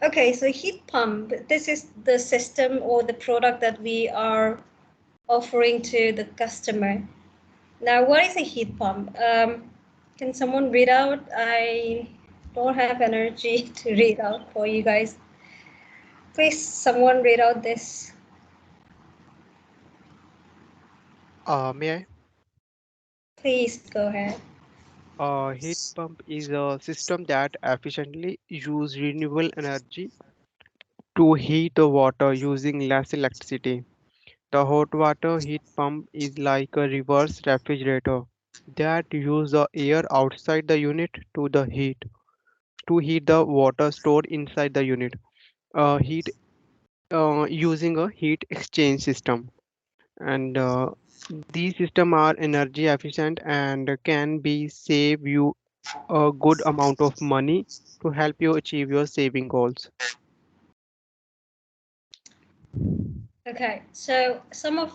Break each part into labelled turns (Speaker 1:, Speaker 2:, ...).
Speaker 1: Okay, so heat pump, this is the system or the product that we are offering to the customer. Now, what is a heat pump? Can someone read out? I don't have energy to read out for you guys. Please, someone read out this.
Speaker 2: May I?
Speaker 1: Please go ahead.
Speaker 2: Heat pump is a system that efficiently uses renewable energy to heat the water using less electricity. The hot water heat pump is like a reverse refrigerator that uses the air outside the unit to heat the water stored inside the unit. Heat using a heat exchange system, and these systems are energy efficient and can be save you a good amount of money to help you achieve your saving goals.
Speaker 1: Okay, so some of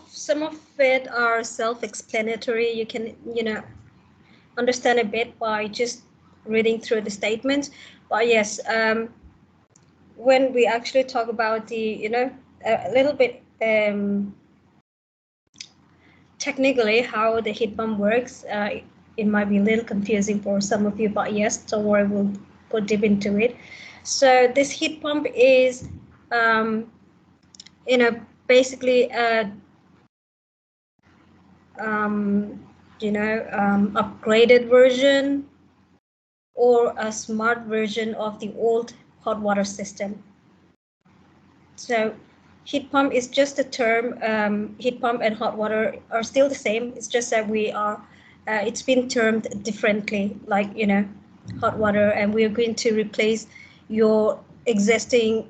Speaker 1: it are self-explanatory. You can, understand a bit by just reading through the statements. But yes, when we actually talk about the, a little bit technically how the heat pump works, it might be a little confusing for some of you, but yes, don't worry, we'll go deep into it. So this heat pump is, um, basically a, upgraded version or a smart version of the old hot water system. So heat pump is just a term. Heat pump and hot water are still the same. It's just that it's been termed differently, like, hot water, and we're going to replace your existing,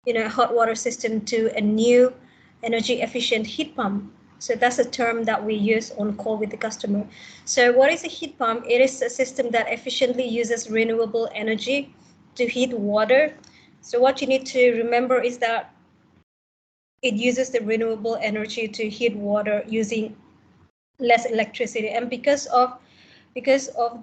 Speaker 1: hot water system to a new energy efficient heat pump. So that's a term that we use on call with the customer. So what is a heat pump? It is a system that efficiently uses renewable energy to heat water. So what you need to remember is that it uses the renewable energy to heat water using less electricity. And because of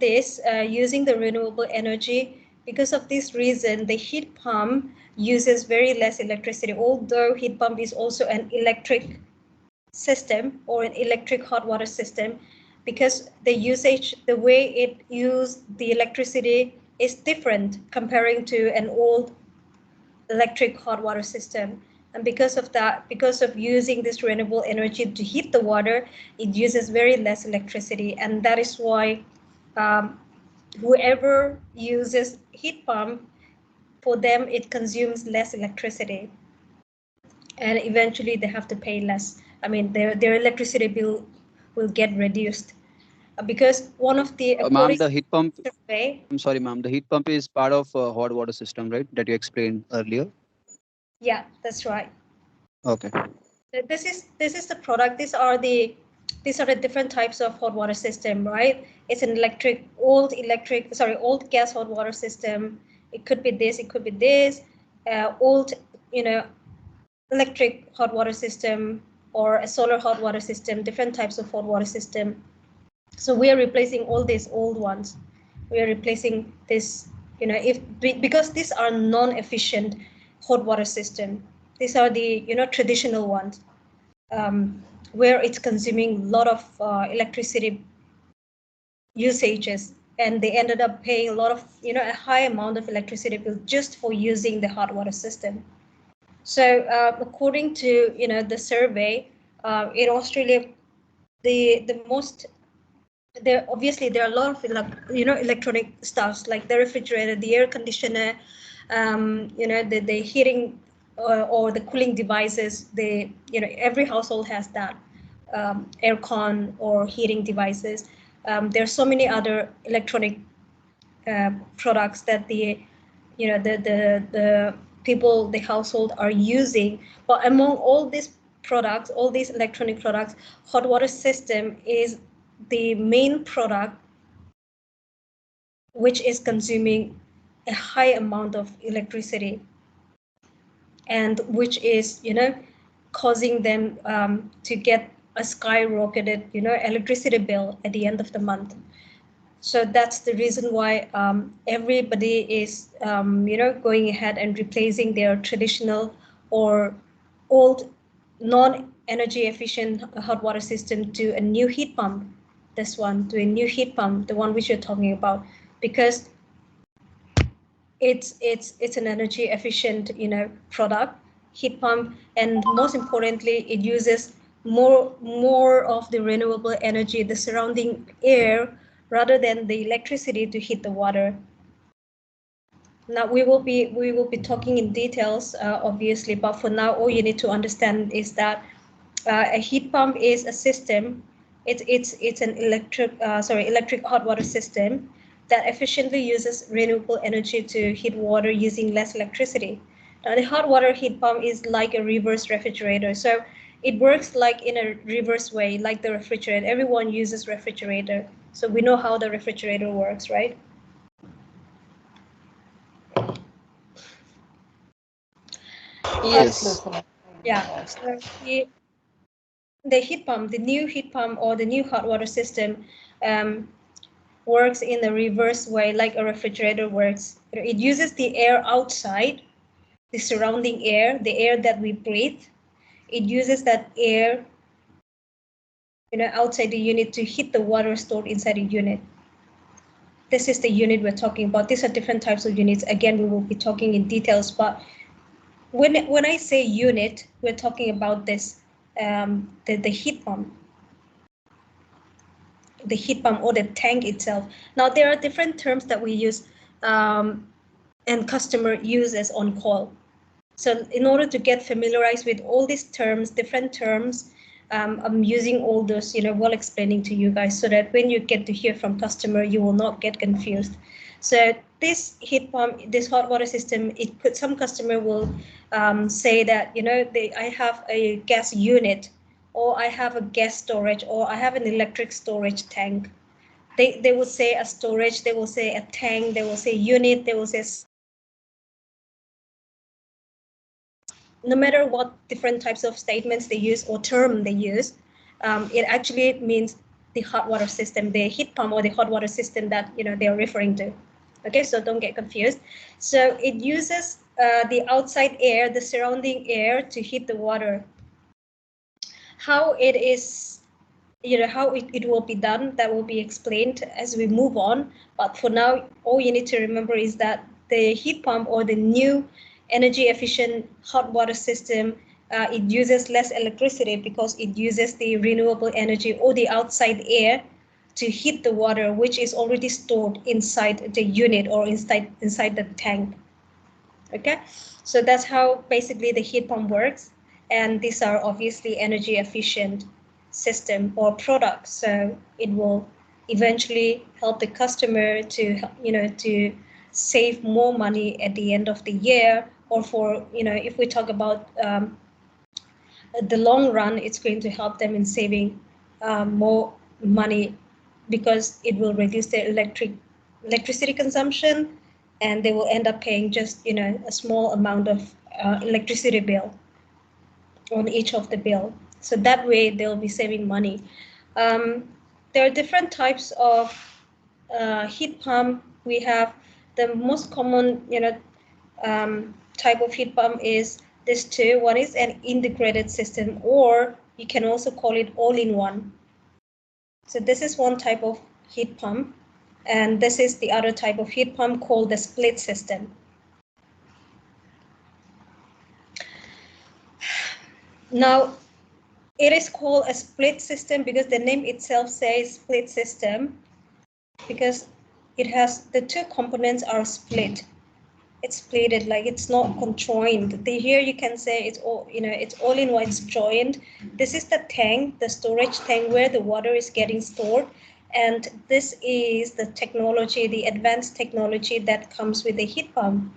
Speaker 1: this, using the renewable energy, because of this reason, the heat pump uses very less electricity. Although heat pump is also an electric system or an electric hot water system, because the way it uses the electricity is different comparing to an old electric hot water system. And because of that, because of using this renewable energy to heat the water, it uses very less electricity. And that is why, um, whoever uses heat pump, for them it consumes less electricity, and eventually they have to pay less. I mean, their electricity bill will get reduced, because one of the,
Speaker 3: Ma'am,
Speaker 1: according
Speaker 3: the heat pump.
Speaker 1: to survey.
Speaker 3: I'm sorry, ma'am. The heat pump is part of hot water system, right? That you explained earlier.
Speaker 1: Yeah, that's right.
Speaker 3: Okay.
Speaker 1: This is the product. These are the different types of hot water system, right? It's an old gas hot water system. It could be this, it could be this, old, you know, electric hot water system, or a solar hot water system, different types of hot water system. So we are replacing all these old ones. We are replacing this, because these are non-efficient hot water system. These are the, traditional ones, where it's consuming a lot of electricity usages, and they ended up paying a lot of, a high amount of electricity bill just for using the hot water system. So according to, the survey, in Australia, the most there are a lot of electronic stuffs, like the refrigerator, the air conditioner, the heating, or the cooling devices. Every household has that, aircon or heating devices. There are so many other electronic products that the people, the household, are using. But among all these products, all these electronic products, hot water system is the main product which is consuming a high amount of electricity, and which is, causing them to get a skyrocketed, electricity bill at the end of the month. So that's the reason why everybody is, going ahead and replacing their traditional or old non-energy efficient hot water system to a new heat pump. This one to a new heat pump, the one which you're talking about, because it's an energy efficient product, heat pump, and most importantly it uses more of the renewable energy, the surrounding air, rather than the electricity to heat the water. Now we will be talking in details, obviously, but for now all you need to understand is that a heat pump is a system. It's an electric hot water system that efficiently uses renewable energy to heat water using less electricity. Now the hot water heat pump is like a reverse refrigerator, so it works like in a reverse way, like the refrigerator. Everyone uses refrigerator, so we know how the refrigerator works, right?
Speaker 3: Yes.
Speaker 1: Yeah. So the heat pump, the new heat pump or the new hot water system, um, works in a reverse way, like a refrigerator works. It uses the air outside, the surrounding air, the air that we breathe. It uses that air, outside the unit to heat the water stored inside the unit. This is the unit we're talking about. These are different types of units. Again, we will be talking in details, but when I say unit, we're talking about this, the heat pump. The heat pump or the tank itself. Now there are different terms that we use, and customer uses on call. So in order to get familiarized with all these terms, different terms, I'm using all those, while explaining to you guys, so that when you get to hear from customer, you will not get confused. So this heat pump, this hot water system, some customer will say that, I have a gas unit, or I have a gas storage, or I have an electric storage tank. They will say a storage, they will say a tank, they will say unit, they will say, no matter what different types of statements they use or term they use, it actually means the hot water system, the heat pump or the hot water system that they are referring to. Okay, so don't get confused. So it uses the outside air, the surrounding air, to heat the water. How it is, how it will be done, that will be explained as we move on. But for now, all you need to remember is that the heat pump or the new energy efficient hot water system, it uses less electricity because it uses the renewable energy or the outside air to heat the water, which is already stored inside the unit or inside the tank. Okay, so that's how basically the heat pump works, and these are obviously energy efficient system or products, so it will eventually help the customer to to save more money at the end of the year, or for if we talk about the long run, it's going to help them in saving more money, because it will reduce their electricity consumption, and they will end up paying just a small amount of electricity bill on each of the bill. So that way they'll be saving money. There are different types of heat pump. We have the most common type of heat pump is this two. One is an integrated system, or you can also call it all-in-one. So this is one type of heat pump, and this is the other type of heat pump called the split system. Now, it is called a split system because the name itself says split system, because it has the two components are split. It's plated, like it's not conjoined. Here you can say it's all, it's all in one, it's joined. This is the tank, the storage tank where the water is getting stored, and this is the technology, the advanced technology that comes with the heat pump.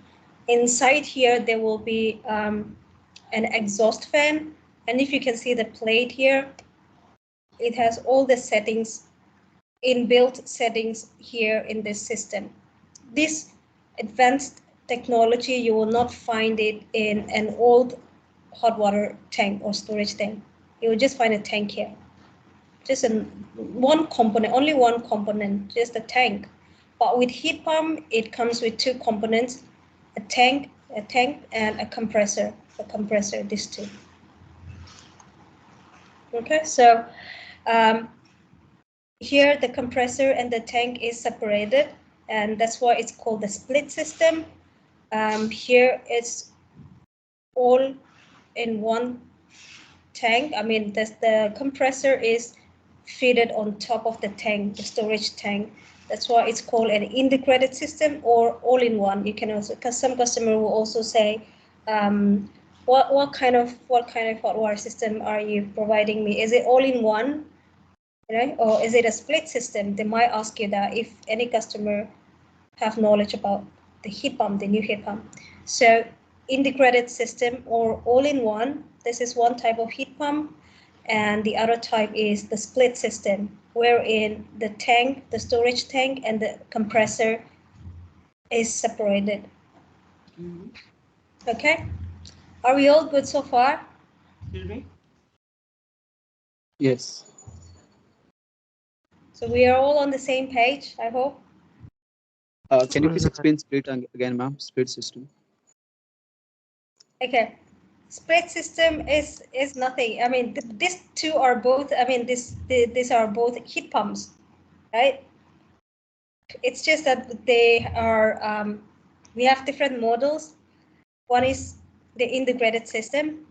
Speaker 1: Inside here there will be an exhaust fan, and if you can see the plate here, it has all the settings, inbuilt settings here in this system. This advanced technology, you will not find it in an old hot water tank or storage tank. You will just find a tank here. just one component, only one component, just a tank. But with heat pump, it comes with two components, a tank and a compressor, these two. Okay, so here the compressor and the tank is separated, and that's why it's called the split system. Here it's all in one tank. I mean, the compressor is fitted on top of the tank, the storage tank. That's why it's called an integrated system or all-in-one. You can also, because some customer will also say, what kind of hot water system are you providing me? Is it all-in-one, or is it a split system? They might ask you that if any customer have knowledge about the heat pump, the new heat pump. So integrated system or all-in-one, this is one type of heat pump, and the other type is the split system, wherein the tank, the storage tank, and the compressor is separated. Okay, are we all good so far?
Speaker 4: Excuse me?
Speaker 3: Yes.
Speaker 1: So we are all on the same page, I hope.
Speaker 3: Can you please explain split again, ma'am? Split system.
Speaker 1: Okay, split system is nothing. I mean, these two are both. I mean, these are both heat pumps, right? It's just that they are. We have different models. One is the integrated system,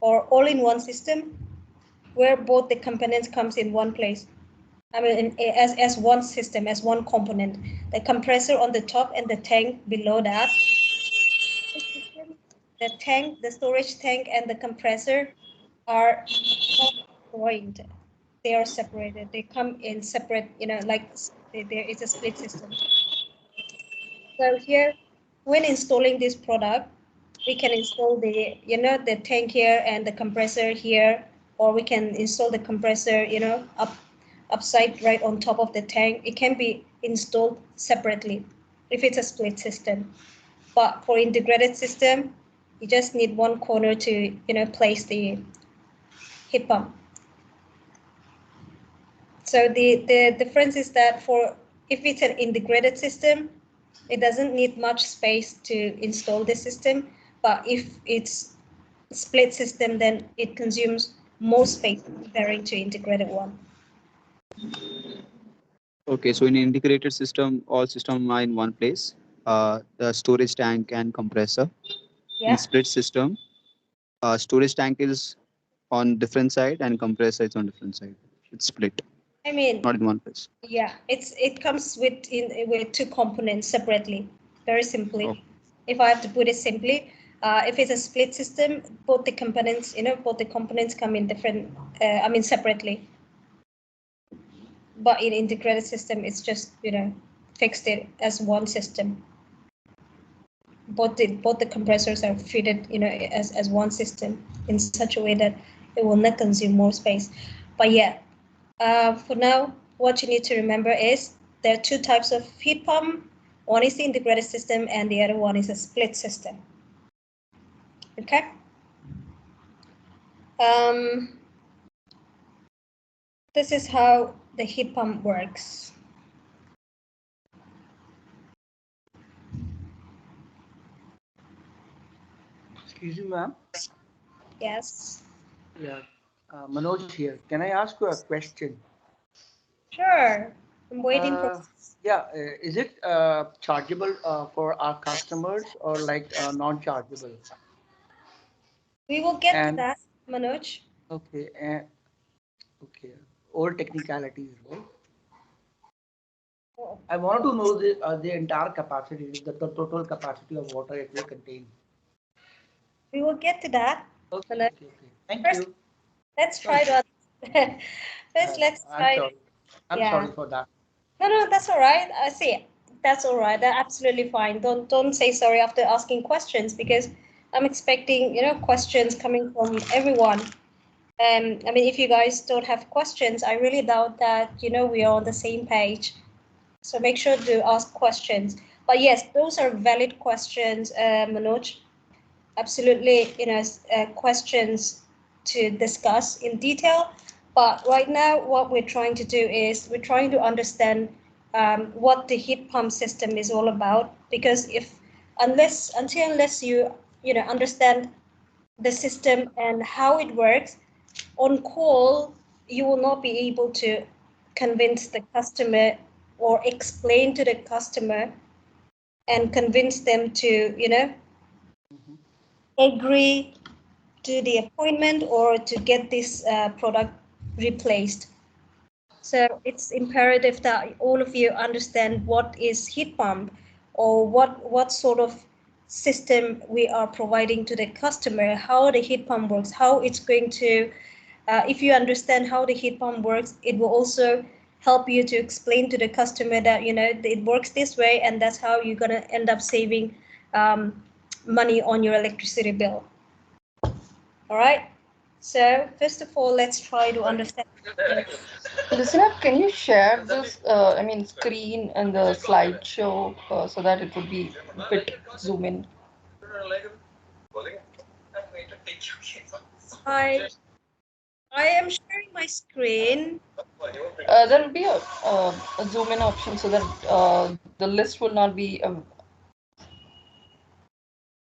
Speaker 1: or all-in-one system, where both the components comes in one place. I mean, as one system, as one component. The compressor on the top and the tank below that. The tank, the storage tank, and the compressor are joined. They are separated. They come in separate, like there is a split system. So here, when installing this product, we can install the, the tank here and the compressor here, or we can install the compressor, upside right on top of the tank. It can be installed separately if it's a split system. But for integrated system, you just need one corner to, place the heat pump. So the difference is that if it's an integrated system, it doesn't need much space to install the system. But if it's split system, then it consumes more space comparing to integrated one.
Speaker 3: Okay, so in integrated system, all system are in one place. The storage tank and compressor.
Speaker 1: Yeah.
Speaker 3: In split system, storage tank is on different side and compressor is on different side. It's split.
Speaker 1: I mean,
Speaker 3: not in one place.
Speaker 1: Yeah, it comes with two components separately. Very simply,
Speaker 3: Oh.
Speaker 1: if I have to put it simply, if it's a split system, both the components, come in different. Separately. But in integrated system, it's just fixed it as one system. Both the compressors are fitted as one system in such a way that it will not consume more space. But yeah, for now, what you need to remember is there are two types of heat pump. One is the integrated system and the other one is a split system. Okay. This is how the heat pump works.
Speaker 4: Excuse me, ma'am.
Speaker 1: Yes.
Speaker 4: Yeah, Manoj here. Can I ask you a question?
Speaker 1: Sure. I'm waiting for.
Speaker 4: Yeah, is it chargeable for our customers or like non-chargeable?
Speaker 1: We will get to that, Manoj.
Speaker 4: Okay, okay. All technicalities, right?
Speaker 1: Oh.
Speaker 4: I want to know the entire capacity, the total capacity of water it will contain.
Speaker 1: We will get to that.
Speaker 4: Okay,
Speaker 1: Manoj.
Speaker 4: okay. Thank
Speaker 1: First,
Speaker 4: you.
Speaker 1: let's try to. Let's try.
Speaker 4: I'm sorry for that.
Speaker 1: No, that's all right. I see. That's all right. That's absolutely fine. Don't say sorry after asking questions, because I'm expecting questions coming from everyone. If you guys don't have questions, I really doubt that we are on the same page. So make sure to ask questions. But yes, those are valid questions, Manoj. Absolutely, questions to discuss in detail. But right now, what we're trying to do is we're trying to understand what the heat pump system is all about. Because unless you know understand the system and how it works, on call you will not be able to convince the customer or explain to the customer and convince them to agree to the appointment or to get this product replaced. So it's imperative that all of you understand what is heat pump, or what sort of system we are providing to the customer, how the heat pump works, how it's going to, if you understand how the heat pump works, it will also help you to explain to the customer that it works this way, and that's how you're going to end up saving money on your electricity bill. All right. So first of all, let's try to understand.
Speaker 5: Listener, can you share this, screen and the slideshow so that it would be a bit zoom in?
Speaker 1: I am sharing my screen.
Speaker 5: There will be a zoom in option so that the list will not be.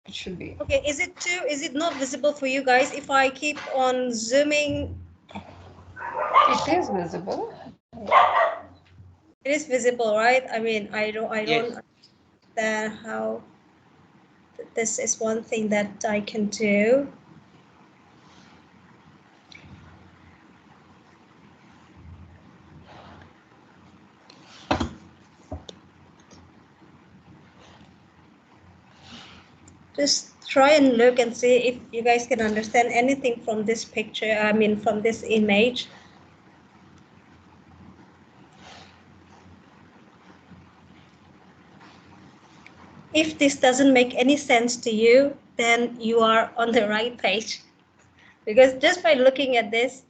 Speaker 5: It should be.
Speaker 1: Okay, is it not visible for you guys if I keep on zooming?
Speaker 5: It is visible.
Speaker 1: It is visible, right? I mean, I don't
Speaker 4: Yes.
Speaker 1: understand how this is one thing that I can do. Just try and look and see if you guys can understand anything from this picture, I mean from this image. If this doesn't make any sense to you, then you are on the right page. Because just by looking at this,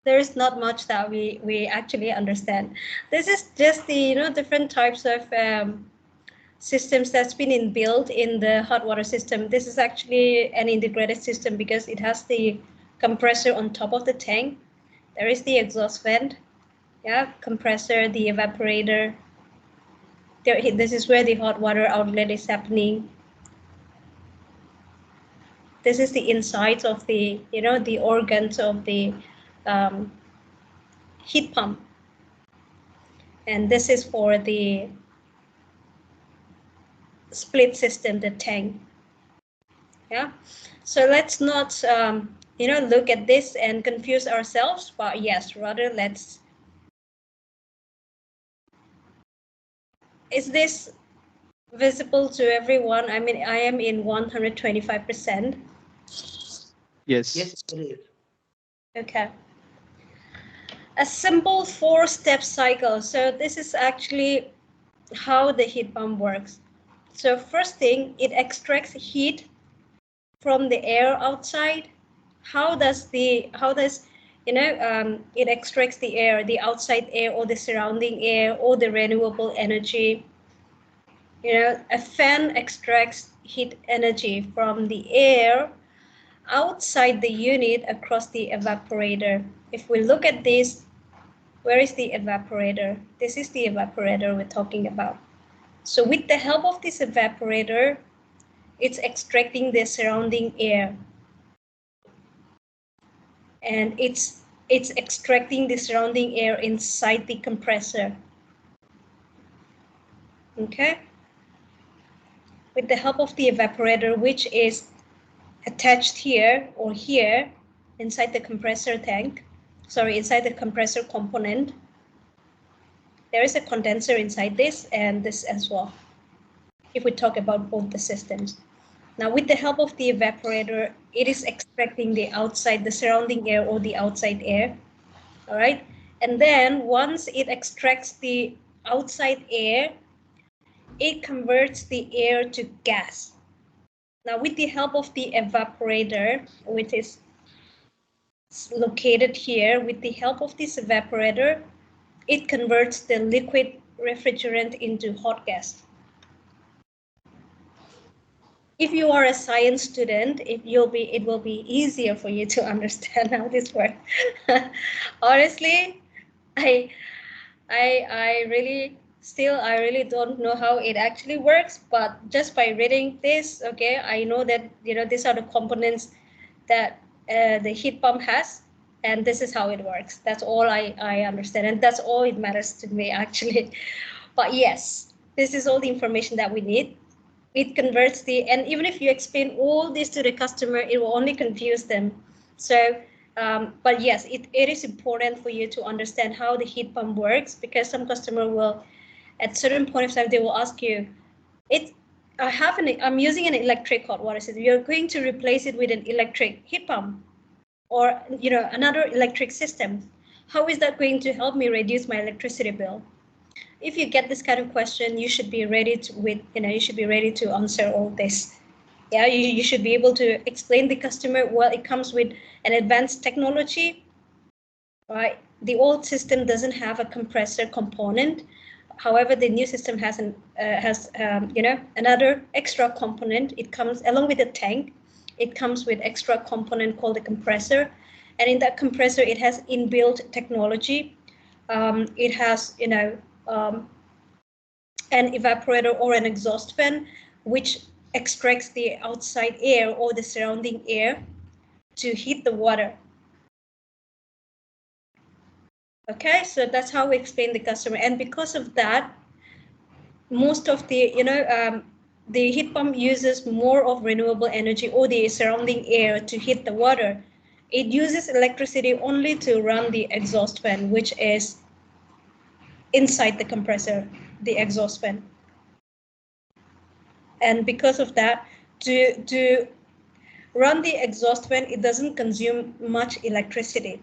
Speaker 1: there's not much that we actually understand. This is just the different types of systems that's been built in the hot water system. This is actually an integrated system because it has the compressor on top of the tank. There is the exhaust vent, compressor, the evaporator. This is where the hot water outlet is happening. This is the insides of the the organs of the heat pump, and this is for the split system, the tank. Yeah, so let's not look at this and confuse ourselves, but yes, rather let's. Is this visible to everyone? I mean, I am in 125%.
Speaker 3: Yes.
Speaker 4: Yes, it is.
Speaker 1: Okay. A simple 4-step cycle. So this is actually how the heat pump works. So first thing, it extracts heat from the air outside. How does it extracts the air, the outside air or the surrounding air or the renewable energy? A fan extracts heat energy from the air outside the unit across the evaporator. If we look at this, where is the evaporator? This is the evaporator we're talking about. So with the help of this evaporator, it's extracting the surrounding air. And it's extracting the surrounding air inside the compressor. Okay? With the help of the evaporator, which is attached here or here inside the compressor tank, inside the compressor component, there is a condenser inside this and this as well, if we talk about both the systems. Now, with the help of the evaporator, it is extracting the surrounding air or the outside air, all right? And then once it extracts the outside air, it converts the air to gas. Now, with the help of the evaporator, which is located here, with the help of this evaporator, it converts the liquid refrigerant into hot gas. if you are a science student, it will be easier for you to understand how this works. Honestly, I I really don't know how it actually works, but just by reading this, okay, I know that these are the components that the heat pump has, and this is how it works. That's all I understand, and that's all it matters to me actually. But yes, this is all the information that we need. It converts and even if you explain all this to the customer, it will only confuse them. So but yes, it is important for you to understand how the heat pump works, because some customer will, at certain point of time, they will ask you, it I'm using an electric hot water system, you're going to replace it with an electric heat pump, or another electric system. How is that going to help me reduce my electricity bill? If you get this kind of question, you should be ready to answer all this. Yeah, you should be able to explain the customer, well, it comes with an advanced technology, right? The old system doesn't have a compressor component. However, the new system has another extra component. It comes along with the tank. It comes with extra component called the compressor, and in that compressor, it has inbuilt technology. It has an evaporator or an exhaust fan, which extracts the outside air or the surrounding air to heat the water. Okay, so that's how we explain the customer, and because of that, most of the heat pump uses more of renewable energy or the surrounding air to heat the water. It uses electricity only to run the exhaust fan, which is inside the compressor, the exhaust fan. And because of that, to run the exhaust fan, it doesn't consume much electricity.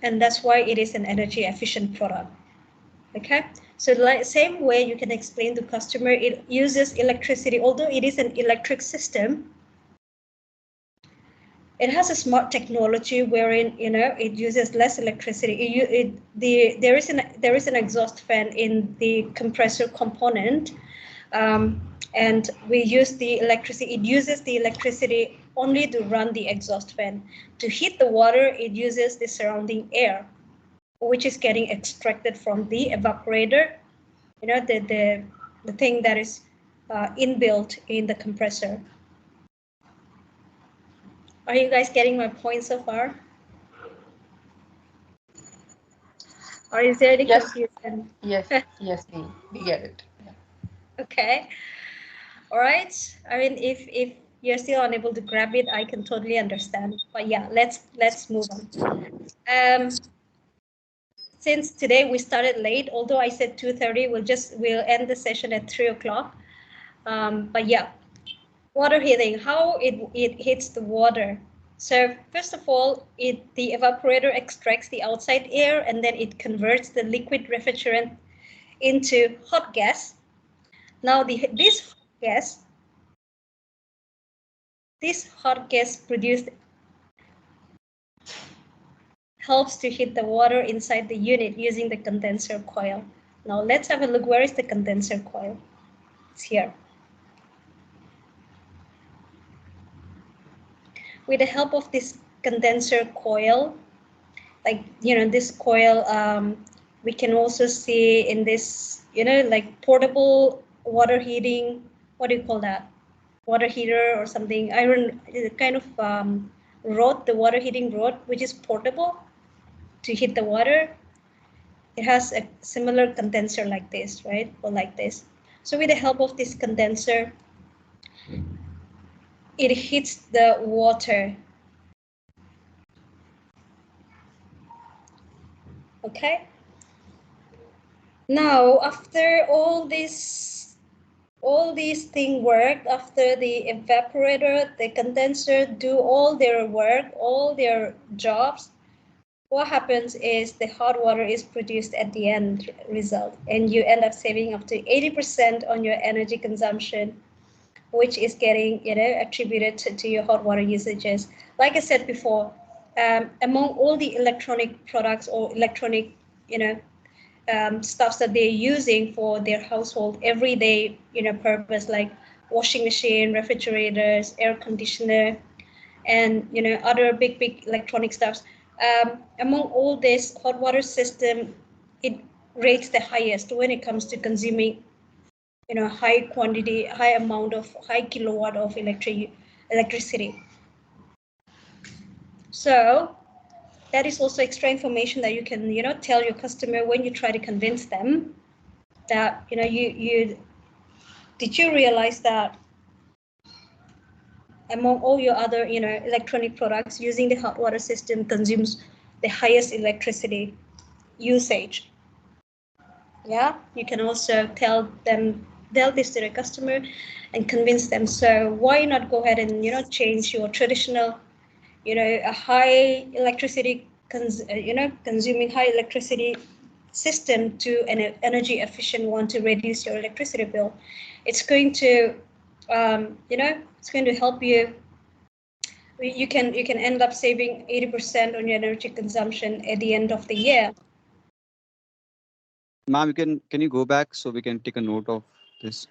Speaker 1: And that's why it is an energy efficient product. Okay, so same way you can explain to customer, it uses electricity, although it is an electric system. It has a smart technology wherein it uses less electricity. There is an exhaust fan in the compressor component, and we use the electricity. It uses the electricity only to run the exhaust fan. To heat the water, it uses the surrounding air, which is getting extracted from the evaporator. The thing that is inbuilt in the compressor. Are you guys getting my point so far? Or is there any confusion?
Speaker 5: Yes, yes, we get it. Yeah.
Speaker 1: Okay. All right. I mean, if you're still unable to grab it, I can totally understand. But yeah, let's move on. Since today we started late, although I said 2:30, we'll end the session at 3 o'clock. But yeah, water heating, how it hits the water. So first of all, the evaporator extracts the outside air, and then it converts the liquid refrigerant into hot gas. Now this hot gas produced helps to heat the water inside the unit using the condenser coil. Now let's have a look. Where is the condenser coil? It's here. With the help of this condenser coil, this coil, we can also see in this, like portable water heating, what do you call that? Water heater or something, iron, kind of rod, the water heating rod, which is portable to heat the water. It has a similar condenser like this, right? Or like this. So with the help of this condenser, it heats the water. Okay. Now, after all these things work, after the evaporator, the condenser do all their work, all their jobs, what happens is the hot water is produced at the end result, and you end up saving up to 80% on your energy consumption, which is getting attributed to your hot water usages. Like I said before, among all the electronic products or electronic stuffs that they're using for their household everyday, purpose, like washing machine, refrigerators, air conditioner, and other big electronic stuffs. Among all this, hot water system, it rates the highest when it comes to consuming high quantity, high amount of high kilowatt of electricity. So that is also extra information that you can tell your customer when you try to convince them that you did you realize that among all your other electronic products, using the hot water system consumes the highest electricity usage. Yeah, you can also tell this to the customer and convince them. So why not go ahead and change your traditional a high electricity consuming high electricity system to an energy efficient one to reduce your electricity bill. It's going to it's going to help you. You can end up saving 80% on your energy consumption at the end of the year.
Speaker 3: Ma'am, can you go back so we can take a note of this?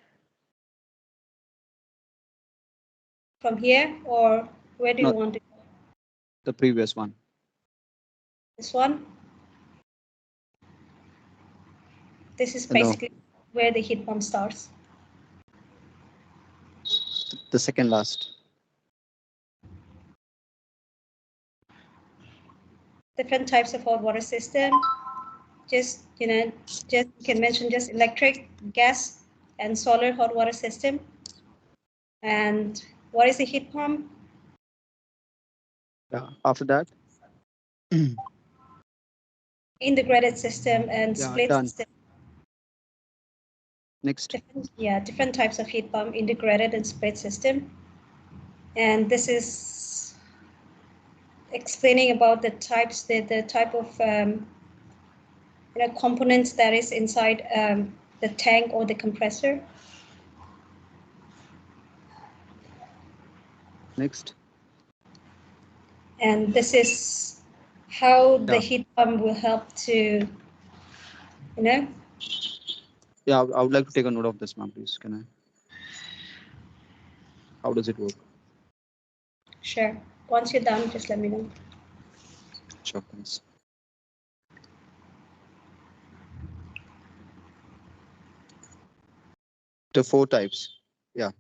Speaker 1: From here, or where do you
Speaker 3: No,
Speaker 1: want to go?
Speaker 3: the previous one.
Speaker 1: This one? This is
Speaker 3: No,
Speaker 1: basically where the heat pump starts.
Speaker 3: the second last.
Speaker 1: Different types of hot water system. Just you can mention just electric, gas, and solar hot water system. And what is a heat pump?
Speaker 3: Yeah. After that.
Speaker 1: Integrated system and
Speaker 3: Yeah,
Speaker 1: split
Speaker 3: done.
Speaker 1: system.
Speaker 3: Next.
Speaker 1: Different types of heat pump, integrated and split system. And this is explaining about the types, the type of components that is inside the tank or the compressor.
Speaker 3: Next.
Speaker 1: And this is how the heat pump will help to,
Speaker 3: Yeah, I would like to take a note of this, ma'am, please. Can I? How does it work?
Speaker 1: Sure. Once you're done, just let me know.
Speaker 3: Sure, thanks. The 4 types. Yeah.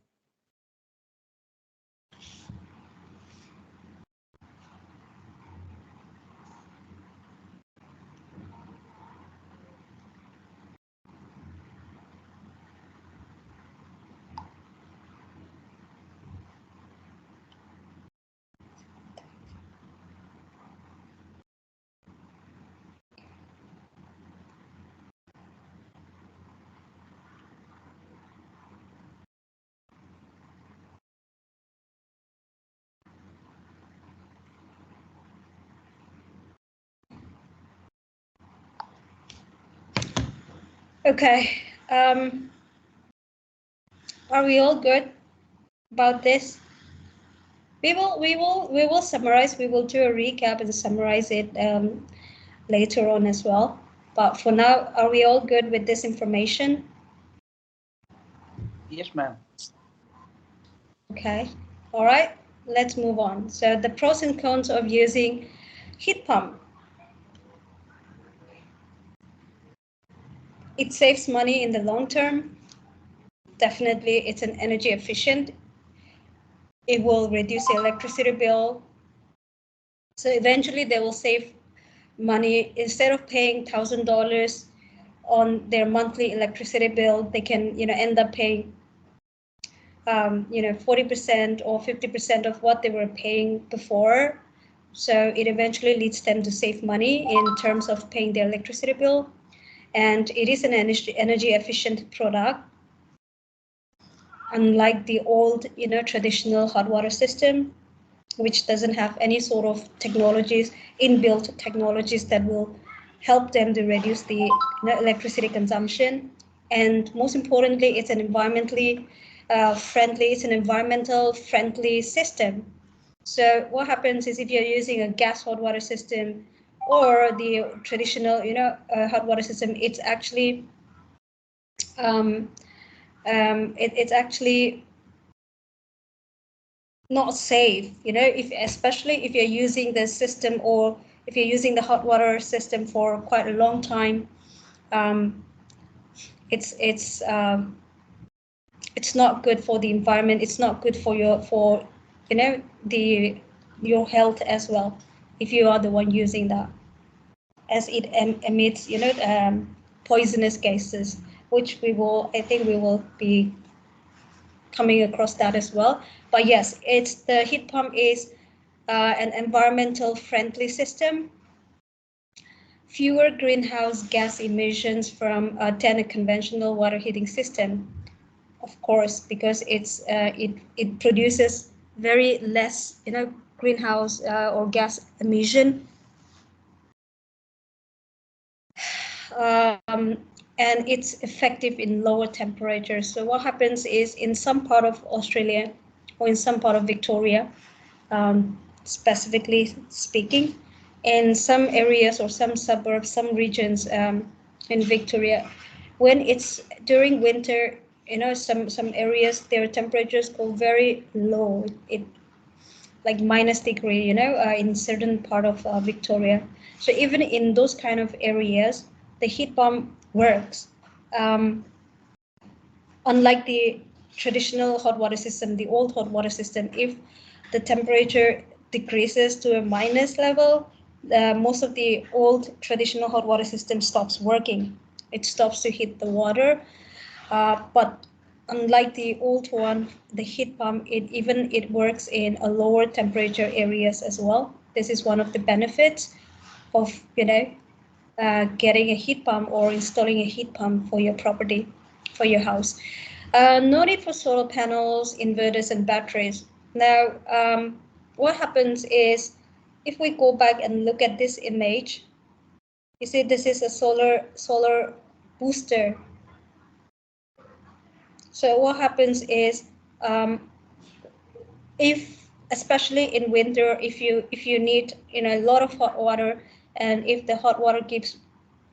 Speaker 1: Okay. Are we all good about this? We will summarize. We will do a recap and summarize it later on as well. But for now, are we all good with this information?
Speaker 4: Yes, ma'am.
Speaker 1: Okay. All right. Let's move on. So the pros and cons of using heat pump. It saves money in the long term. Definitely, it's an energy efficient. It will reduce the electricity bill. So eventually they will save money. Instead of paying $1,000 on their monthly electricity bill, they can end up paying 40% or 50% of what they were paying before. So it eventually leads them to save money in terms of paying their electricity bill. And it is an energy efficient product, unlike the old traditional hot water system, which doesn't have any sort of technologies, inbuilt technologies that will help them to reduce the electricity consumption. And most importantly, it's an environmentally friendly, it's an environmental friendly system. So what happens is if you're using a gas hot water system, or the traditional, hot water system, it's actually it's actually not safe, especially if you're using the system, or if you're using the hot water system for quite a long time. It's not good for the environment. It's not good for your health as well, if you are the one using that, as it emits poisonous gases, which I think we will be coming across that as well. But yes, the heat pump is an environmental friendly system, fewer greenhouse gas emissions than a conventional water heating system, of course, because it produces very less greenhouse or gas emission, and it's effective in lower temperatures. So what happens is, in some part of Australia or in some part of Victoria, specifically speaking, in some areas or some suburbs, some regions in Victoria, when it's during winter, some areas, their temperatures go very low, it like -degree, in certain part of Victoria. So even in those kind of areas, the heat pump works. Unlike the traditional hot water system, the old hot water system, if the temperature decreases to a minus level, most of the old traditional hot water system stops working. It stops to heat the water. But unlike the old one, the heat pump, it works in a lower temperature areas as well. This is one of the benefits of getting a heat pump or installing a heat pump for your property, for your house. No need for solar panels, inverters, and batteries. Now, what happens is, if we go back and look at this image, you see this is a solar booster. So what happens is, especially in winter, if you need a lot of hot water, and if the hot water keeps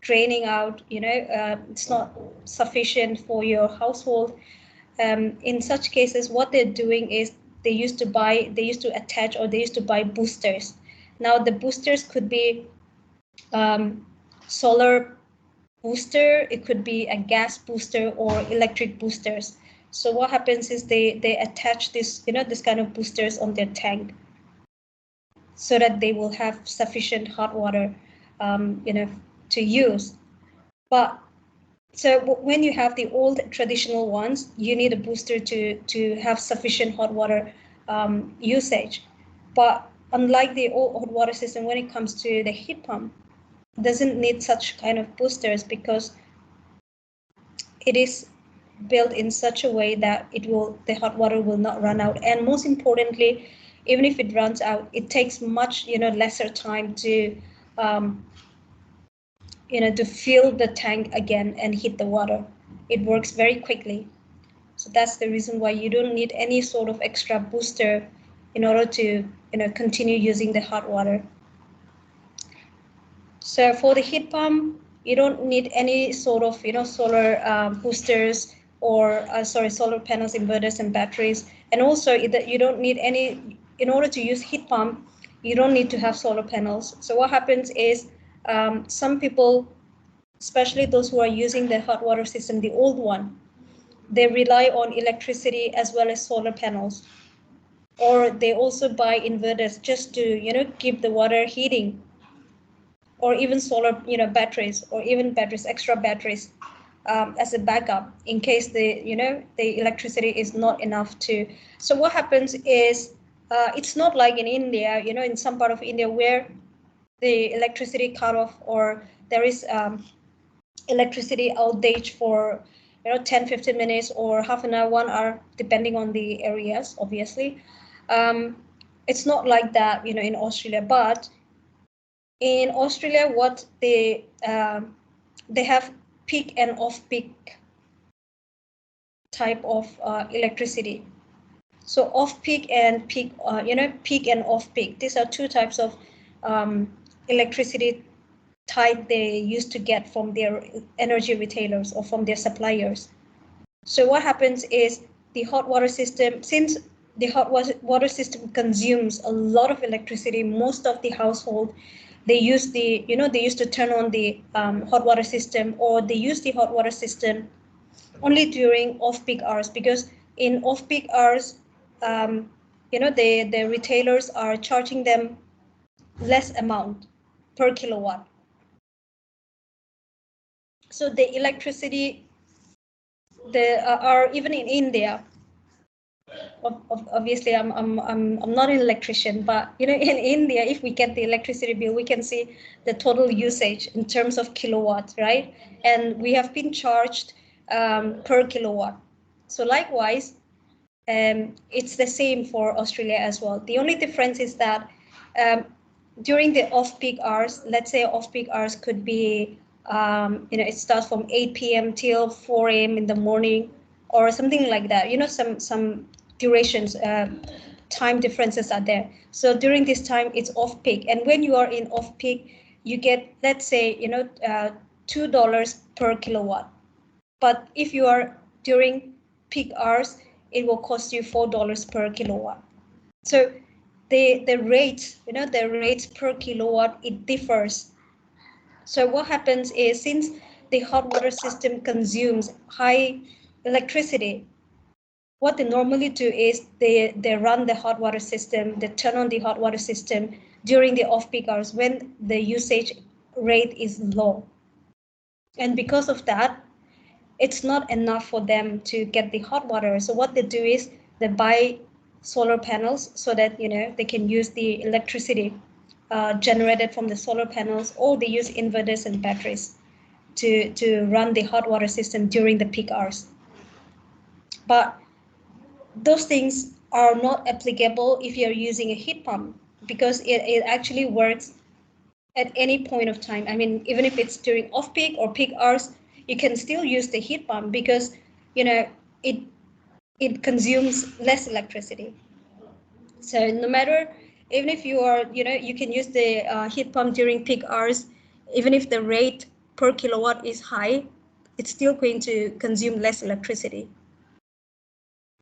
Speaker 1: draining out, it's not sufficient for your household. In such cases, what they're doing is they used to attach, or they used to buy boosters. Now the boosters could be solar booster, it could be a gas booster or electric boosters. So what happens is they attach this kind of boosters on their tank, so that they will have sufficient hot water to use. But so when you have the old traditional ones, you need a booster to have sufficient hot water usage. But unlike the old hot water system, when it comes to the heat pump, doesn't need such kind of boosters, because it is built in such a way that the hot water will not run out. And most importantly, even if it runs out, it takes much lesser time to to fill the tank again and heat the water. It works very quickly. So that's the reason why you don't need any sort of extra booster in order to continue using the hot water. So for the heat pump, you don't need any sort of solar boosters, or solar panels, inverters, and batteries. And also, you don't need any, in order to use heat pump, you don't need to have solar panels. So what happens is, some people, especially those who are using the hot water system, the old one, they rely on electricity as well as solar panels, or they also buy inverters just to keep the water heating, or even solar batteries, or even extra batteries as a backup in case the electricity is not enough to. So what happens is, it's not like in India, in some part of India, where the electricity cut off, or there is electricity outage for 10-15 minutes or half an hour, 1 hour, depending on the areas, obviously. It's not like that in Australia. But in Australia, what they have peak and off-peak type of electricity. So off-peak and peak, peak and off-peak. These are two types of electricity type they used to get from their energy retailers or from their suppliers. So what happens is the hot water system, since the hot water system consumes a lot of electricity, most of the household, they use the, they used to turn on the hot water system, or they use the hot water system only during off-peak hours, because in off-peak hours, the retailers are charging them less amount per kilowatt. So the electricity, are even in India. Obviously, I'm not an electrician, but in India, if we get the electricity bill, we can see the total usage in terms of kilowatts, right? And we have been charged per kilowatt. So likewise, it's the same for Australia as well. The only difference is that during the off-peak hours, let's say off-peak hours could be, it starts from 8 p.m. till 4 a.m. in the morning, or something like that. Some durations, time differences are there. So during this time, it's off-peak, and when you are in off-peak, you get, let's say, $2 per kilowatt. But if you are during peak hours, it will cost you $4 per kilowatt. So the rates, the rates per kilowatt, it differs. So what happens is, since the hot water system consumes high electricity, what they normally do is they run the hot water system, they turn on the hot water system during the off-peak hours when the usage rate is low. And because of that, it's not enough for them to get the hot water. So what they do is they buy solar panels so that they can use the electricity generated from the solar panels, or they use inverters and batteries to run the hot water system during the peak hours. But those things are not applicable if you're using a heat pump, because it actually works at any point of time. I mean, even if it's during off-peak or peak hours, you can still use the heat pump, because it consumes less electricity. So no matter, even if you are, you can use the heat pump during peak hours, even if the rate per kilowatt is high, it's still going to consume less electricity.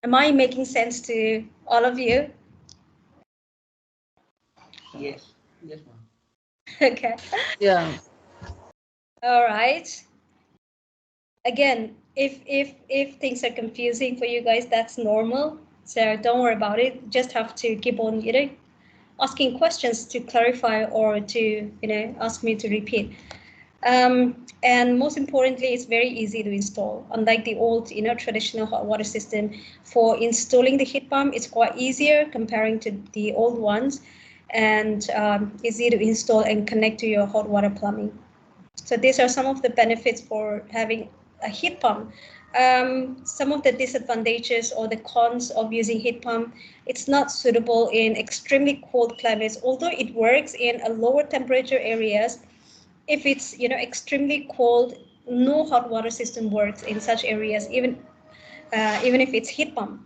Speaker 1: Am I making sense to all of you?
Speaker 4: Yes, yes, ma'am.
Speaker 1: Okay.
Speaker 5: Yeah.
Speaker 1: All right. Again, if things are confusing for you guys, that's normal. So don't worry about it. Just have to keep on, asking questions to clarify, or to, ask me to repeat. And most importantly, it's very easy to install. Unlike the old, traditional hot water system, for installing the heat pump, it's quite easier comparing to the old ones, and easy to install and connect to your hot water plumbing. So these are some of the benefits for having a heat pump. Some of the disadvantages or the cons of using heat pump: it's not suitable in extremely cold climates, although it works in a lower temperature areas. If it's extremely cold, no hot water system works in such areas, even if it's heat pump.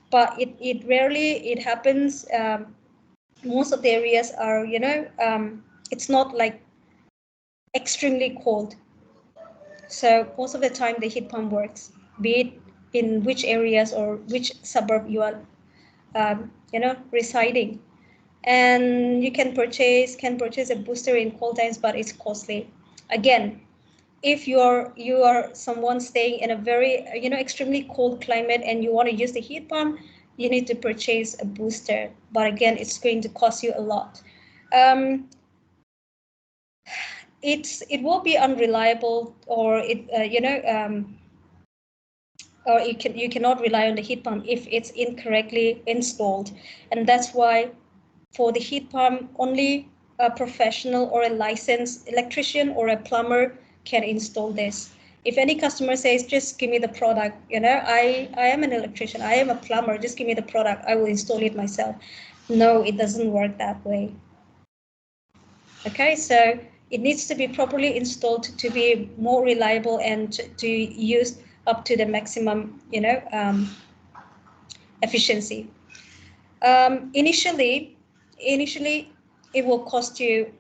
Speaker 1: But it rarely it happens. Most of the areas are it's not like extremely cold. So most of the time the heat pump works, be it in which areas or which suburb you are, residing. And you can purchase a booster in cold times, but it's costly. Again, if you are someone staying in a very extremely cold climate and you want to use the heat pump, you need to purchase a booster. But again, it's going to cost you a lot. It will be unreliable, or or you cannot rely on the heat pump if it's incorrectly installed. And that's why for the heat pump, only a professional or a licensed electrician or a plumber can install this. If any customer says, just give me the product, I am an electrician, I am a plumber, just give me the product, I will install it myself. No, it doesn't work that way. Okay, so it needs to be properly installed to be more reliable and to use up to the maximum, efficiency. Initially, it will cost you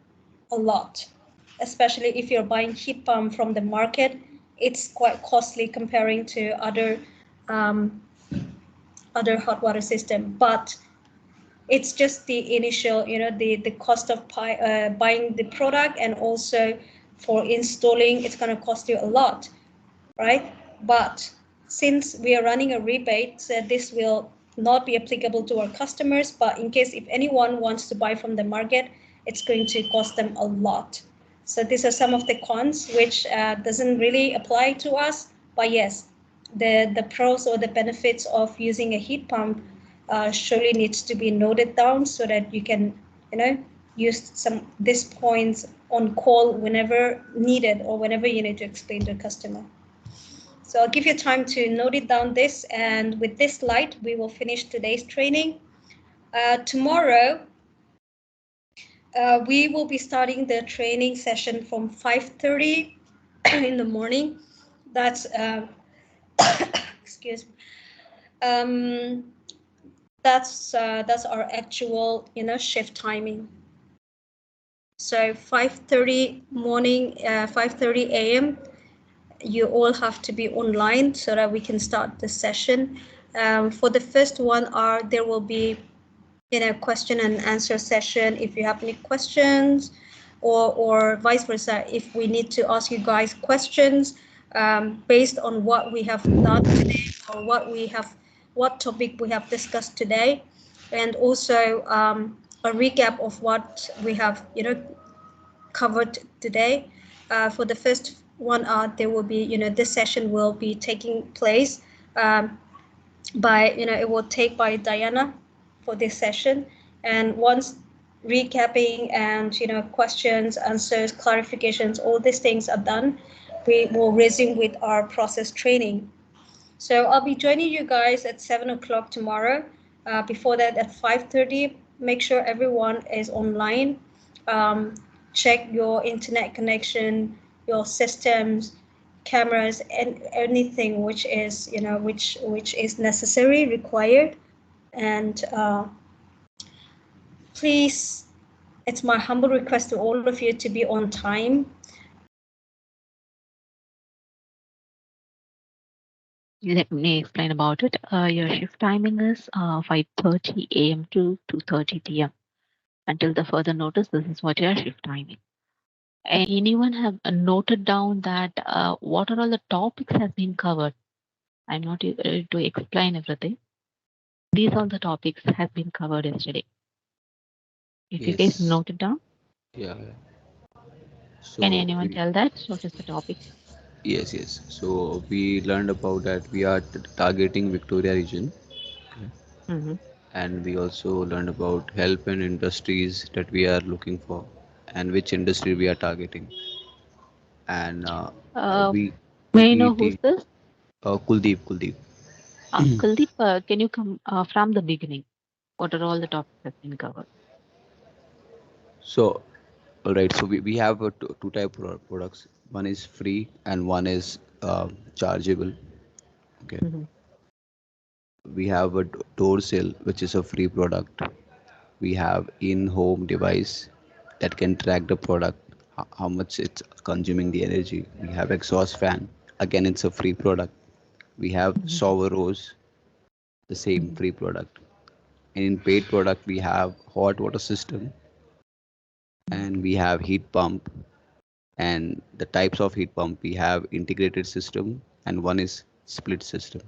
Speaker 1: a lot, especially if you're buying heat pump from the market. It's quite costly comparing to other hot water system, but it's just the initial, the cost of buying the product, and also for installing, it's going to cost you a lot, right? But since we are running a rebate, so this will not be applicable to our customers, but in case if anyone wants to buy from the market, it's going to cost them a lot. So these are some of the cons, which doesn't really apply to us, but yes, the pros or the benefits of using a heat pump surely needs to be noted down, so that you can, use these points on call whenever needed, or whenever you need to explain to a customer. So I'll give you time to note it down this, and with this slide, we will finish today's training. Tomorrow, we will be starting the training session from 5:30 in the morning. That's, excuse me. That's our actual, shift timing. So 5:30 morning, 5:30 a.m. You all have to be online so that we can start the session. For the first 1 hour, there will be, question and answer session. If you have any questions, or vice versa, if we need to ask you guys questions based on what we have done today, or what topic we have discussed today, and also a recap of what we have, covered today. For the first 1 hour, there will be, this session will be taking place by, it will take by Diana for this session. And once recapping and, questions, answers, clarifications, all these things are done, we will resume with our process training. So I'll be joining you guys at 7 o'clock tomorrow. Before that, at 5:30, make sure everyone is online. Check your internet connection, your systems, cameras, and anything which is, which is necessary, required. And please, it's my humble request to all of you to be on time.
Speaker 6: Let me explain about it. Your shift timing is 5:30 a.m. to 2:30 p.m. Until the further notice, this is what your shift timing. Anyone have noted down that what are all the topics has been covered? I'm not to explain everything. These are the topics has been covered yesterday. If you guys
Speaker 3: Yes.
Speaker 6: note it down,
Speaker 3: Yeah.
Speaker 6: can
Speaker 3: So
Speaker 6: anyone tell that? What is the topic?
Speaker 3: yes. So we learned about that we are targeting Victoria region,
Speaker 6: Mm-hmm.
Speaker 3: and we also learned about help and industries that we are looking for, and which industry we are targeting. And
Speaker 6: Uh,
Speaker 3: we
Speaker 6: may I
Speaker 3: we
Speaker 6: know who's
Speaker 3: teach
Speaker 6: this?
Speaker 3: Kuldeep.
Speaker 6: Kuldeep, can you come from the beginning? What are all the topics that have been covered?
Speaker 3: So all right, so we have two type products. One is free and one is chargeable. Okay.
Speaker 6: Mm-hmm.
Speaker 3: We have a door sale, which is a free product. We have in-home device that can track the product, how much it's consuming the energy. We have exhaust fan. Again, it's a free product. We have
Speaker 6: Mm-hmm.
Speaker 3: shower hose, the same
Speaker 6: Mm-hmm.
Speaker 3: free product. And in paid product, we have hot water system and we have heat pump. And the types of heat pump, we have integrated system and one is split system.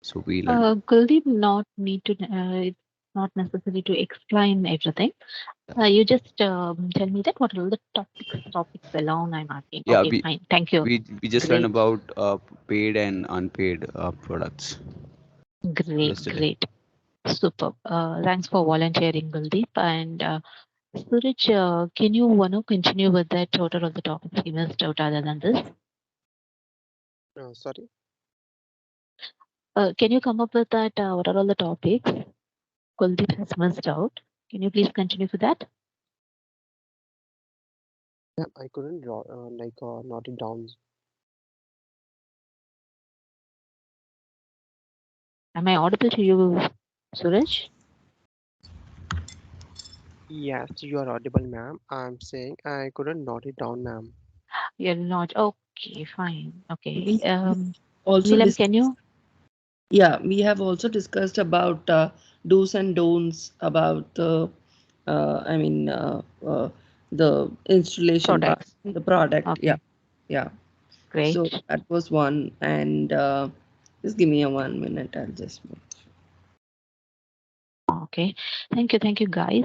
Speaker 3: So we learned.
Speaker 6: Kuldeep, not need to. It's not necessary to explain everything. You just tell me that what are all the topics alone I'm asking.
Speaker 3: Yeah,
Speaker 6: Okay, fine. Thank you.
Speaker 3: we just learned
Speaker 6: Great,
Speaker 3: about paid and unpaid products
Speaker 6: great,
Speaker 3: yesterday.
Speaker 6: great. Super. Thanks for volunteering, Kuldeep. And Suraj, can you want to continue with that? What are all the topics you missed out other than this?
Speaker 2: Sorry.
Speaker 6: Can you come up with that? What are all the topics Kuldeep has missed out? Can you please continue for that?
Speaker 2: Yeah, I couldn't draw note it down.
Speaker 6: Am I audible to you, Suraj?
Speaker 2: Yes, you are audible, ma'am. I'm saying I couldn't note it down, ma'am.
Speaker 6: You're not okay. Fine. Okay.
Speaker 7: We also
Speaker 6: Nilam, can you?
Speaker 7: yeah, we have also discussed about do's and don'ts about I mean, the installation part,
Speaker 6: Products.
Speaker 7: the product. Yeah,
Speaker 6: Okay.
Speaker 7: yeah. So
Speaker 6: Great.
Speaker 7: that was one, and just give me a 1 minute. I'll just.
Speaker 6: Okay. Thank you, guys.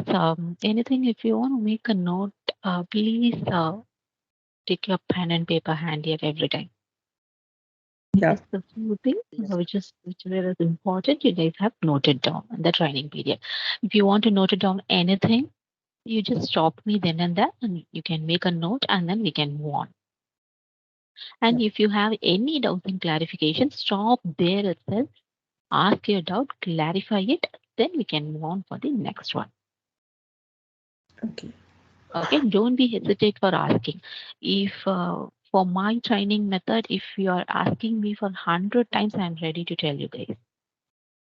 Speaker 6: Anything if you want to make a note, please take your pen and paper handy at every time.
Speaker 7: Yeah,
Speaker 6: Just the few things
Speaker 2: Yes, ma'am.
Speaker 6: which were important, you guys have noted down in the training period. If you want to note it down anything, you just stop me then and there, and you can make a note, and then we can move on.
Speaker 7: yeah.
Speaker 6: And if you have any doubts and clarification, stop there itself. Ask your doubt, clarify it, then we can move on for the next one.
Speaker 7: Okay.
Speaker 6: Okay, don't be hesitate for asking. If for my training method, if you are asking me for 100 times, I'm ready to tell you guys.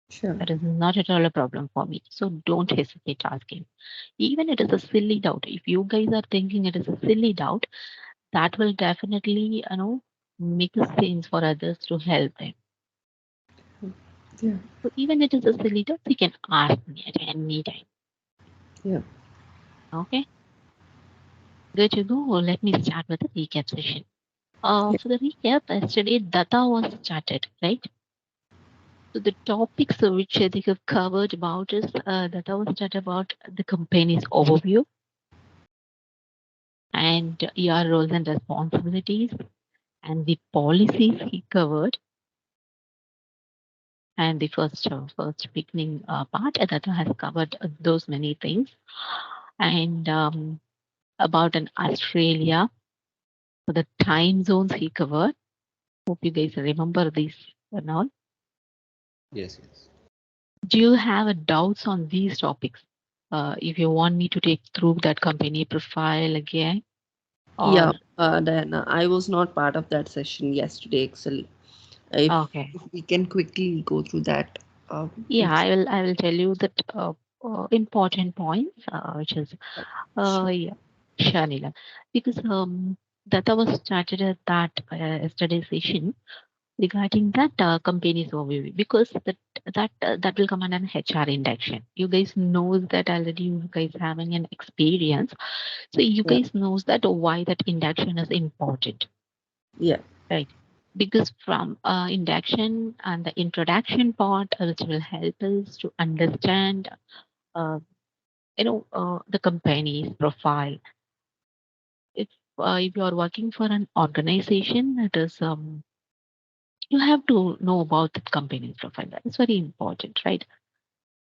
Speaker 7: Sure.
Speaker 6: That is not at all a problem for me. So don't hesitate asking. Even it is a silly doubt. If you guys are thinking it is a silly doubt, that will definitely, make a sense for others to help them.
Speaker 7: Yeah,
Speaker 6: So even it is a silly doubt, you can ask me at any time.
Speaker 7: yeah,
Speaker 6: Okay, good to go. Let me start with the recap session.
Speaker 7: yeah,
Speaker 6: For the recap, yesterday data was started, right? So the topics which I think have covered about is data was started about the company's overview and your roles and responsibilities and the policies he covered and the first beginning part that has covered those many things and about an Australia, so the time zones he covered. Hope you guys remember these and all.
Speaker 3: Yes, yes.
Speaker 6: Do you have a doubts on these topics? If you want me to take through that company profile again, or
Speaker 7: yeah. Diana, I was not part of that session yesterday, actually.
Speaker 6: okay,
Speaker 7: If we can quickly go through that,
Speaker 6: yeah,
Speaker 7: it's
Speaker 6: I will tell you that important points, which is
Speaker 7: sure.
Speaker 6: yeah, sure, Neelam. Because data was started at that yesterday session regarding that company's overview because that will come on an HR induction. You guys knows that already. You guys having an experience, so you
Speaker 7: Yeah,
Speaker 6: guys knows that why that induction is important,
Speaker 7: yeah,
Speaker 6: right? Because from induction and the introduction part, which will help us to understand, uh, the company's profile. If if you are working for an organization, it is you have to know about the company's profile. That is very important, right?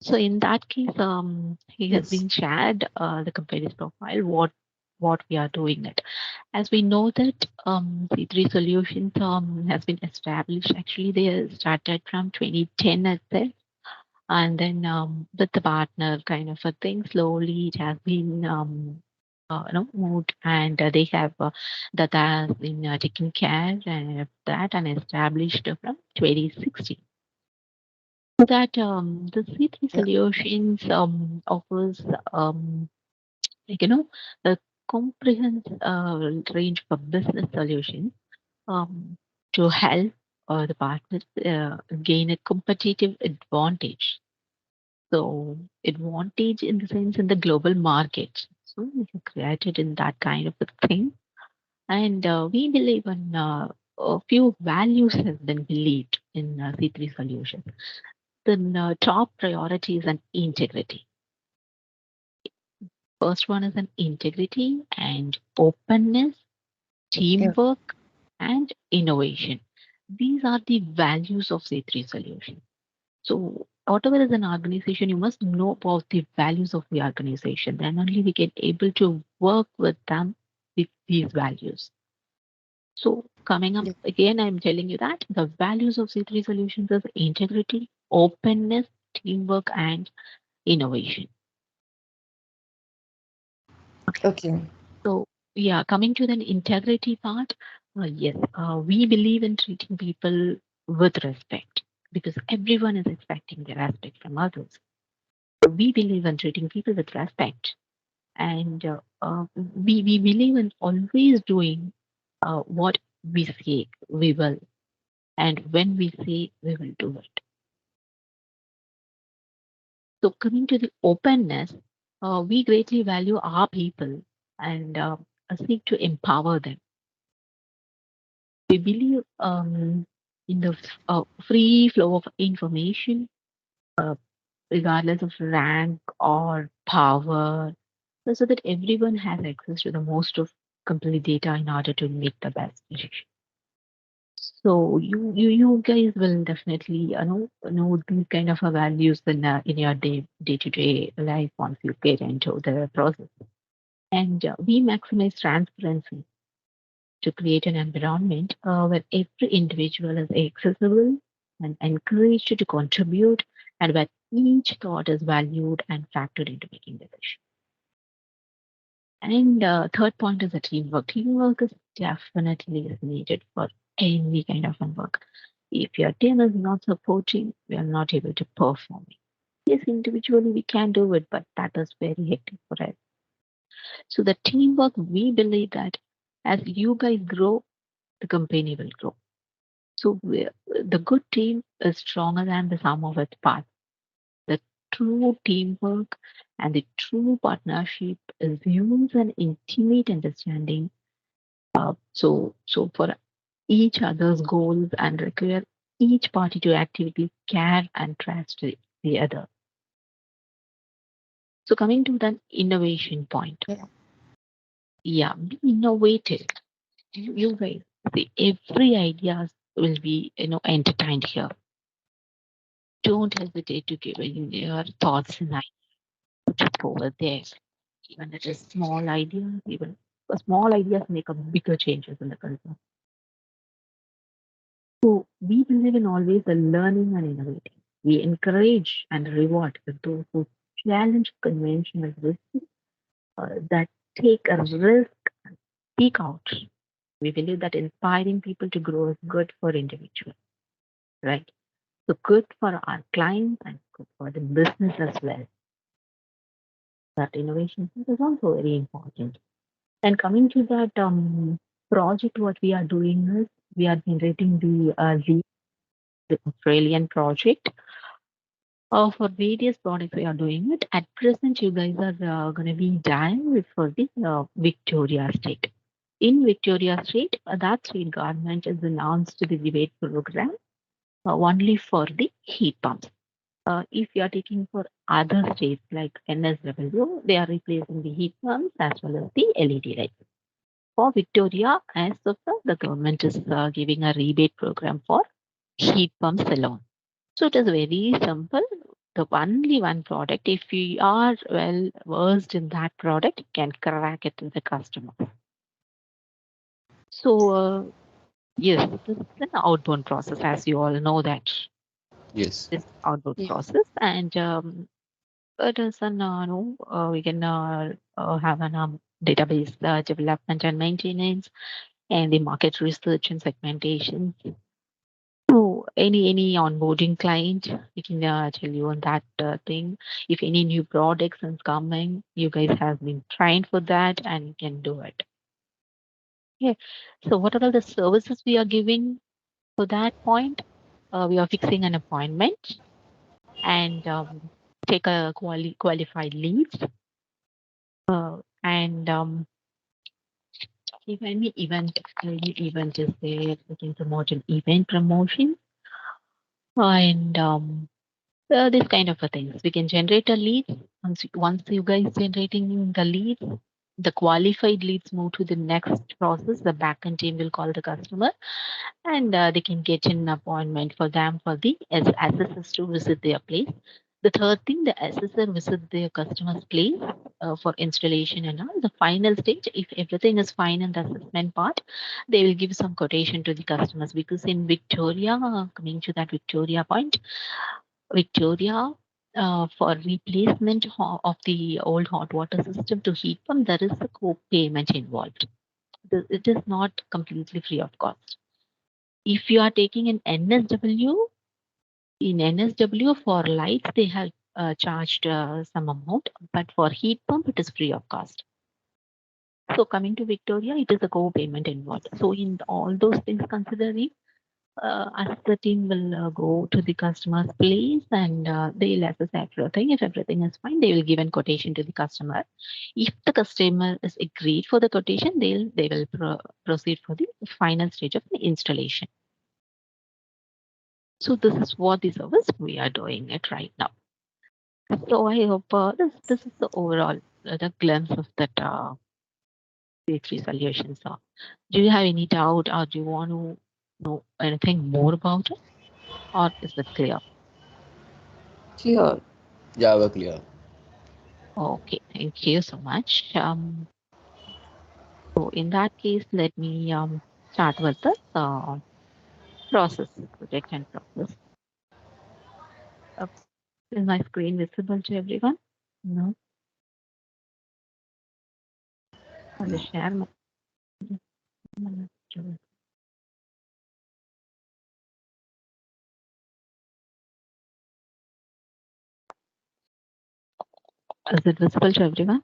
Speaker 6: So in that case, he has
Speaker 7: yes,
Speaker 6: been shared the company's profile, what we are doing it. As we know that C3 Solutions has been established. Actually, they started from 2010 itself, and then with the partner kind of a thing, slowly it has been moved, and they have that has been taken care of that and established from 2016. So that the C3
Speaker 7: yeah,
Speaker 6: Solutions offers like a comprehensive range of business solutions um, to help the partners gain a competitive advantage. So advantage in the sense in the global market. So we have created in that kind of a thing, and we believe in a few values has been believed in C3 Solutions. The top priority is an integrity. First one is an integrity and openness,
Speaker 7: yeah,
Speaker 6: teamwork, and innovation. These are the values of C3 Solutions. So whatever is an organization, you must know about the values of the organization. Then only we get able to work with them with these values. So coming up
Speaker 7: yeah.
Speaker 6: again, I'm telling you that the values of C3 Solutions is integrity, openness, teamwork, and innovation. Okay.
Speaker 7: Okay,
Speaker 6: So yeah, coming to the integrity part, yes, we believe in treating people with respect because everyone is expecting the respect from others. We believe in treating people with respect. And we believe in always doing what we say we will, and when we say we will do it. So, coming to the openness, we greatly value our people and seek to empower them. We believe in the free flow of information, uh, regardless of rank or power, so that everyone has access to the most of complete data in order to make the best decision. So you guys will definitely know these kind of values in your day to day life once you get into the process. And we maximize transparency to create an environment where every individual is accessible and encouraged to contribute, and where each thought is valued and factored into making decisions. And third point is the teamwork. Teamwork is definitely is needed for any kind of work. If your team is not supporting, we are not able to perform. Yes, individually we can do it, but that is very hectic for us. So the teamwork, we believe that as you guys grow, the company will grow. So the good team is stronger than the sum of its parts. The true teamwork and the true partnership assumes an intimate understanding. So for each other's goals and require each party to actively care and trust the other. So coming to the innovation point,
Speaker 5: Yeah.
Speaker 6: yeah, be innovative. You guys see every idea will be entertained here. Don't hesitate to give in your thoughts and ideas over there. Even it is small ideas, even small ideas make a bigger changes in the culture. So we believe in always the learning and innovating. We encourage and reward those who challenge conventional wisdom, that take a risk, speak out. We believe that inspiring people to grow is good for individuals, right? So good for our clients and good for the business as well. That innovation is also very important. And coming to that project, what we are doing is we are generating the Australian project. For various products we are doing it. At present, you guys are going to be done for the Victoria State. In Victoria State, that state government has announced the rebate program only for the heat pumps. If you are taking for other states like NSW, they are replacing the heat pumps as well as the LED lights. For Victoria, as of now, the government is giving a rebate program for heat pumps alone. So it is very simple. The only one product, if you are well versed in that product, you can crack it to the customer. So yes, this is an outbound process, as you all know that
Speaker 3: Yes.
Speaker 6: this outbound
Speaker 5: Yeah.
Speaker 6: process, and it is an no, we can have an database development and maintenance, and the market research and segmentation. So any onboarding client, we can tell you on that thing. If any new products is coming, you guys have been trained for that and you can do it. Okay. So what are all the services we are giving for that point? We are fixing an appointment and take a qualified leads. And if any event is there, we can promote an event promotion. And this kind of a things. We can generate a lead. Once you guys generating the leads, the qualified leads move to the next process. The backend team will call the customer, and they can get an appointment for them for the assessors to visit their place. The third thing, the assessor visit their customer's place for installation and all. The final stage, if everything is fine in the assessment part, they will give some quotation to the customers, because in Victoria, coming to that Victoria point, Victoria, for replacement of the old hot water system to heat pump, there is a co-payment involved. It is not completely free of cost. If you are taking an NSW, in NSW for lights, they have charged some amount, but for heat pump, it is free of cost. So coming to Victoria, it is a co-payment involved. So in all those things considering, as the team will go to the customer's place and they'll assess everything. If everything is fine, they will give a quotation to the customer. If the customer is agreed for the quotation, they will proceed for the final stage of the installation. So this is what the service we are doing it right now. So I hope this is the overall the glimpse of that the three solutions. Do you have any doubt or do you want to know anything more about it, or is it clear?
Speaker 7: Clear.
Speaker 3: Yeah, we're clear.
Speaker 6: Okay, thank you so much. So in that case, let me start with the process, project and process. Is my screen visible to everyone? No, I'll
Speaker 3: No.
Speaker 6: just share my. Is it visible to everyone?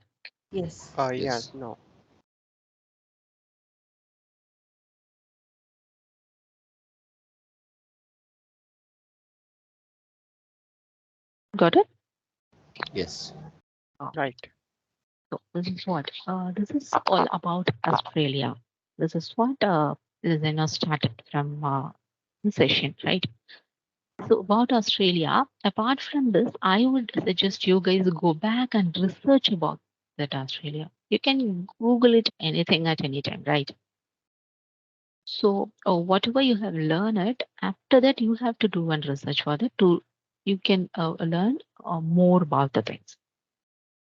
Speaker 7: Yes.
Speaker 2: Yes,
Speaker 3: Yes.
Speaker 2: no.
Speaker 6: Got it?
Speaker 3: Yes.
Speaker 6: Oh,
Speaker 2: Right.
Speaker 6: so this is what this is all about Australia. This is what is started from the session, right? So about Australia, apart from this, I would suggest you guys go back and research about that Australia. You can Google it anything at any time, right? So whatever you have learned it, after that you have to do one research for that to you can learn more about the things.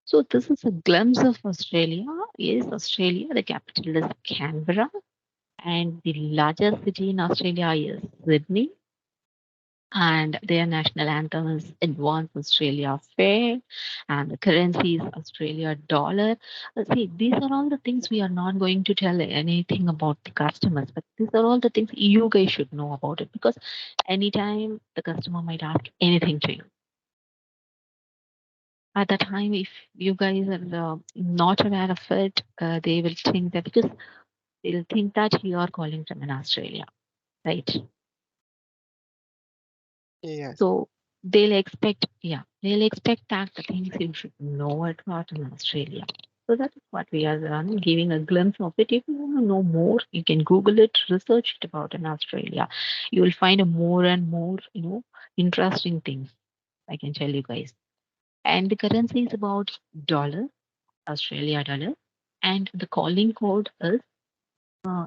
Speaker 6: So this is a glimpse of Australia. Yes, Australia, the capital is Canberra, and the largest city in Australia is Sydney, and their national anthem is Advance Australia Fair, and the currency is Australia dollar. See, these are all the things we are not going to tell anything about the customers, but these are all the things you guys should know about it because anytime the customer might ask anything to you. At the time, if you guys are not aware of it, they will think that because they'll think that you are calling from an Australia, right?
Speaker 2: Yes.
Speaker 6: So they'll expect that the things you should know about in Australia. So that is what we are giving a glimpse of it. If you want to know more, you can Google it, research it about in Australia. You will find a more and more, interesting things. I can tell you guys. And the currency is about dollar, Australia dollar, and the calling code is.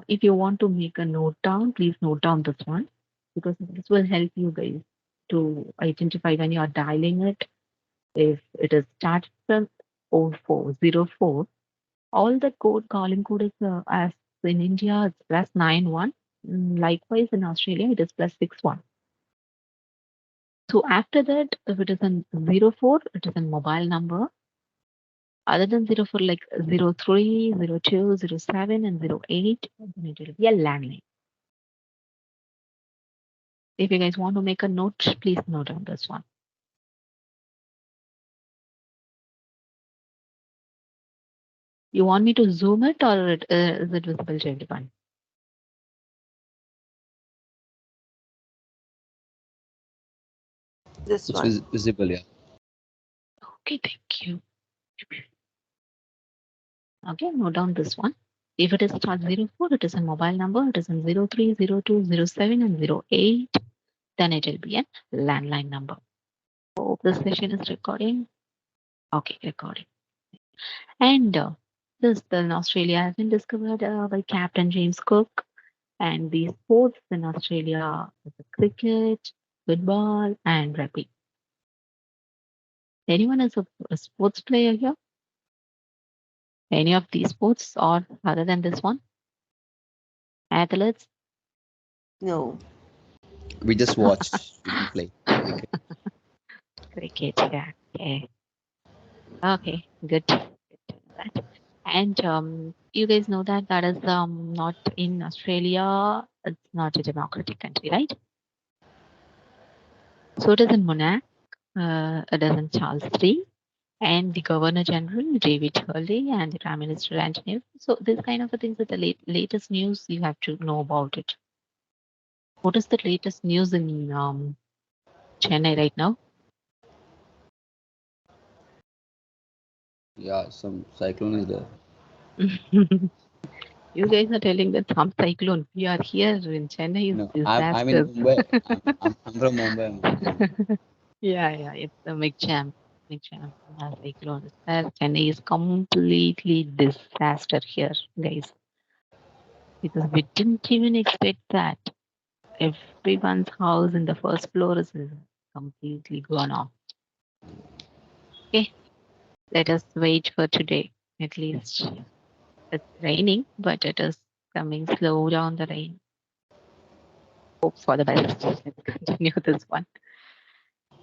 Speaker 6: If you want to make a note down, please note down this one because this will help you guys to identify when you are dialing it. If it is started from 0404, all the code calling code is as in India it's +91. Likewise in Australia it is +61. So after that, if it is in 04, it is a mobile number. Other than 04, like 03, 02, 07, and 08, then it will be a landline. If you guys want to make a note, please note down this one. You want me to zoom it or is it visible to everyone?
Speaker 7: This
Speaker 3: It's
Speaker 7: one.
Speaker 3: visible, yeah.
Speaker 6: Okay, thank you. Okay, note down this one. If it is start 04, it is a mobile number. It is in 03, 02, 07, and 08. Then it will be a landline number. Hope this session is recording. Okay, recording. And this in Australia has been discovered by Captain James Cook. And the sports in Australia is cricket, football, and rugby. Anyone is a sports player here? Any of these sports or other than this one? Athletes?
Speaker 7: No.
Speaker 3: We just watch. We don't play cricket.
Speaker 6: Cricket, yeah. Okay. Okay, good. Good to know that. And you guys know that that is not in Australia. It's not a democratic country, right? So it is in Monaco. doesn't Charles III, and the Governor General David Hurley, and the Prime Minister Anthony. So this kind of a things are the latest news you have to know about it. What is the latest news in Chennai right now?
Speaker 3: Yeah, some cyclone is there.
Speaker 6: You guys are telling that some cyclone. We are here in Chennai is
Speaker 3: No, I'm in
Speaker 6: disaster.
Speaker 3: Mumbai. I'm from Mumbai.
Speaker 6: Yeah, it's a big jam. Cyclone is there. Chennai is completely disaster here, guys, because we didn't even expect that. Everyone's house in the first floor is completely gone off. Okay, let us wait for today. At least it's raining, but it is coming slow down the rain. Hope for the best. Let's continue this one.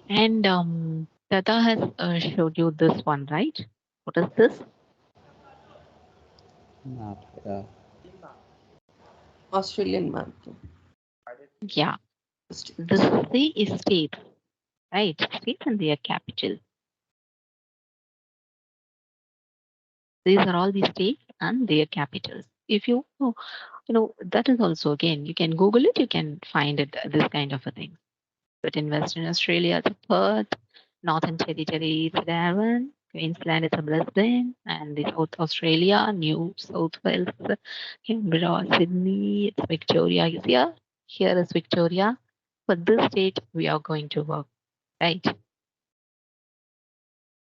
Speaker 6: And Tata has showed you this one, right? What is this?
Speaker 3: Map, yeah.
Speaker 7: Australian map.
Speaker 6: Yeah,
Speaker 7: States.
Speaker 6: this is states, right? States and their capital. These are all the states and their capitals. If you know, that is also again, you can Google it, you can find it, this kind of a thing. But in Western Australia, it's Perth, Northern Territory, it's Darwin, Queensland, it's a Brisbane, and the South Australia, New South Wales, Canberra, Sydney, it's Victoria is here. Here is Victoria. For this state, we are going to work, right?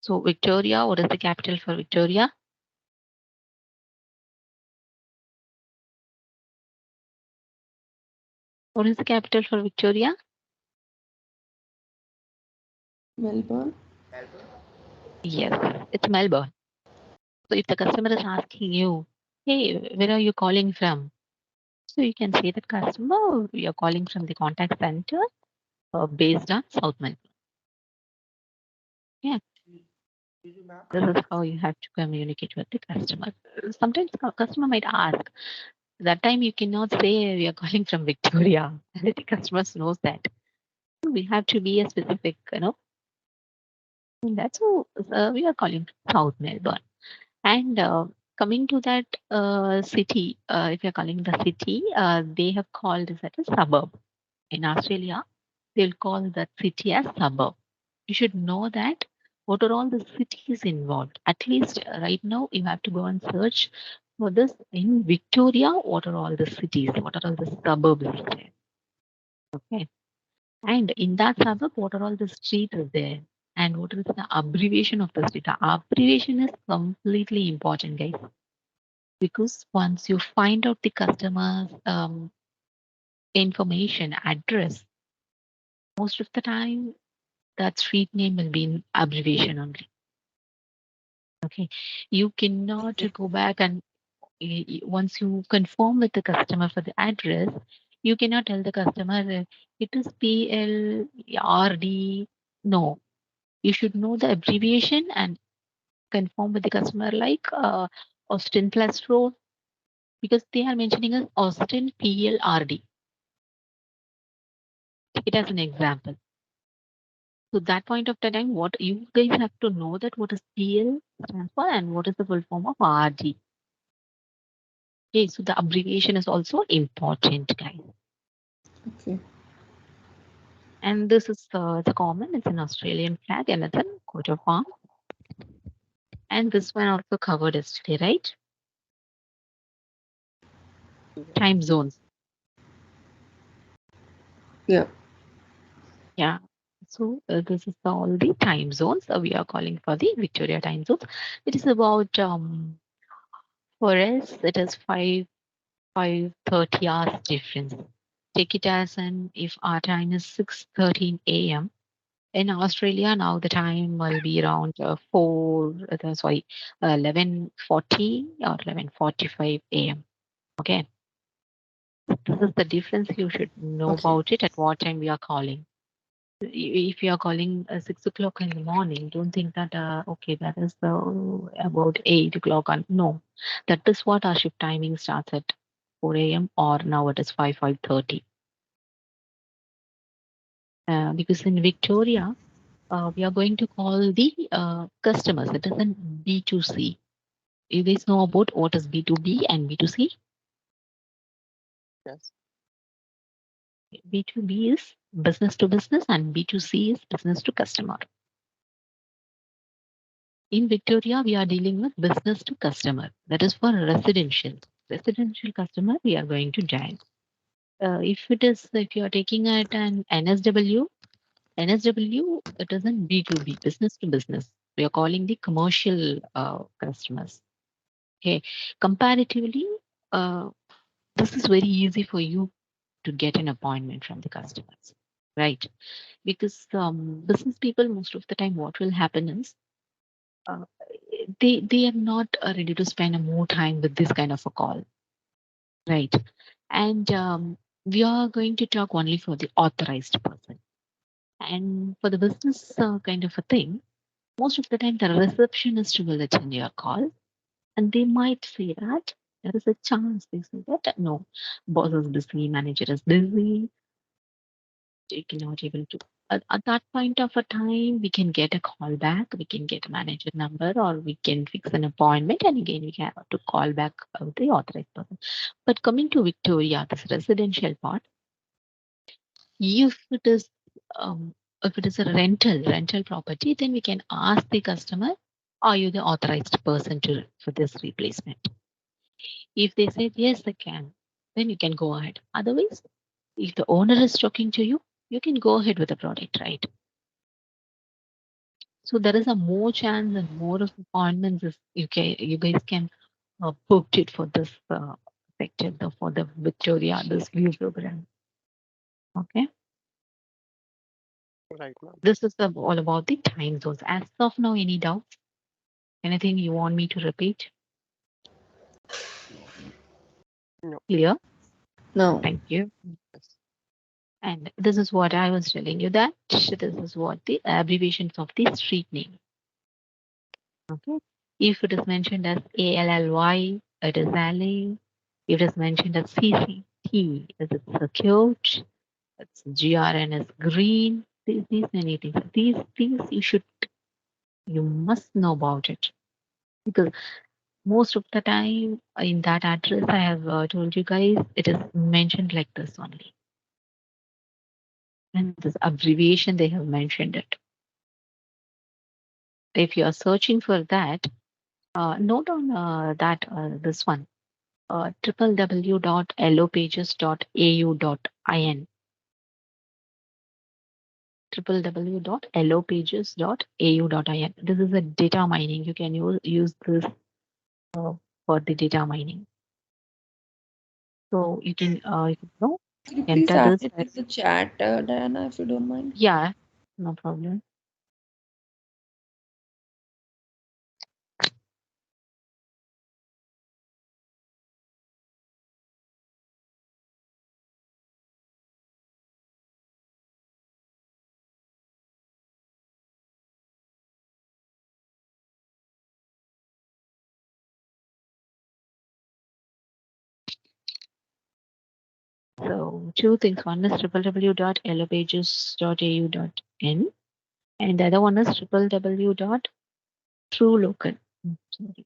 Speaker 6: So Victoria, what is the capital for Victoria? What is the capital for Victoria?
Speaker 7: Melbourne.
Speaker 6: Yes, it's Melbourne. So if the customer is asking you, hey, where are you calling from? So you can say that customer, we are calling from the contact center based on South Melbourne. Yeah, this is how you have to communicate with the customer. Sometimes the customer might ask. That time you cannot say we are calling from Victoria. The customers knows that. We have to be a specific, And that's how we are calling from South Melbourne. And coming to that city, if you're calling the city, they have called this as a suburb. In Australia, they'll call that city as suburb. You should know that what are all the cities involved. At least right now, you have to go and search for this in Victoria. What are all the cities? What are all the suburbs there? Okay. And in that suburb, what are all the streets is there? And what is the abbreviation of the street? The abbreviation is completely important, guys, because once you find out the customer's information, address, most of the time that street name will be in abbreviation only. Okay, you cannot go back and once you confirm with the customer for the address, you cannot tell the customer it is PLRD. No, you should know the abbreviation and confirm with the customer like Austin Plus Road, because they are mentioning as Austin PLRD. Take it as an example. So that point of time, what you guys have to know that what is PL stands for and what is the full form of RD. Okay, so the abbreviation is also important, guys.
Speaker 7: Okay.
Speaker 6: And this is the common. It's an Australian flag and it's a coat of arms. And this one also covered yesterday, right? Time zones.
Speaker 7: Yeah.
Speaker 6: Yeah. So this is all the time zones. We are calling for the Victoria time zones. It is about for us it is 5:30 hours difference. Take it as an if our time is 6:13 a.m. In Australia now the time will be around 11:40 or 11:45 a.m. Okay, this is the difference. You should know
Speaker 7: Okay.
Speaker 6: about it at what time we are calling. If you are calling 6 o'clock in the morning, don't think that okay, that is about 8 o'clock. No, that is what our shift timing starts at 4 a.m. or now it is 5:30. Because in Victoria, We are going to call the customers. It is an B2C. You guys know about what is B2B and B2C?
Speaker 2: Yes.
Speaker 6: B2B is business to business and B2C is business to customer. In Victoria, we are dealing with business to customer. That is for residential. Residential customer, we are going to dial. If you are taking at an NSW, it is in B2B, business to business. We are calling the commercial customers. Okay. Comparatively, uh, this is very easy for you to get an appointment from the customers, right? Because business people, most of the time, what will happen is uh, they are not ready to spend more time with this kind of a call, right? And we are going to talk only for the authorized person. And for the business kind of a thing, most of the time the receptionist will attend your call and they might say that there is a chance they say that no, boss is busy, manager is busy, they cannot able to. At that point of a time, we can get a call back, we can get a manager number, or we can fix an appointment, and again we have to call back the authorized person. But coming to Victoria, this residential part, if it is um, if it is a rental property, then we can ask the customer, are you the authorized person to for this replacement? If they say yes, they can, then you can go ahead. Otherwise, if the owner is talking to you, you can go ahead with the product, right? So there is a more chance and more of appointments if you guys can book it for this sector, for the Victoria, this view program. Okay.
Speaker 2: Right, ma'am.
Speaker 6: This is all about the time zones. As of now, any doubts? Anything you want me to repeat?
Speaker 2: No.
Speaker 6: Clear?
Speaker 7: No.
Speaker 6: Thank you.
Speaker 2: Yes.
Speaker 6: And this is what I was telling you that this is what the abbreviations of the street name. Okay. If it is mentioned as ALLY, it is alley. If it is mentioned as CCT, is it circuit? It's GRN is green. These many things. These you must know about it because most of the time in that address I have told you guys it is mentioned like this only. And this abbreviation they have mentioned it. If you are searching for that, note on that this one www.lopages.au.in www.lopages.au.in. This is a data mining. You can use this uh, for the data mining. So you can know
Speaker 7: Could you please
Speaker 6: enter
Speaker 7: add
Speaker 6: this
Speaker 7: it
Speaker 6: as
Speaker 7: in the chat, Diana, if you don't mind?
Speaker 6: yeah, no problem. So two things. One is www.lopages.au.in and the other one is www.truelocal. Sorry,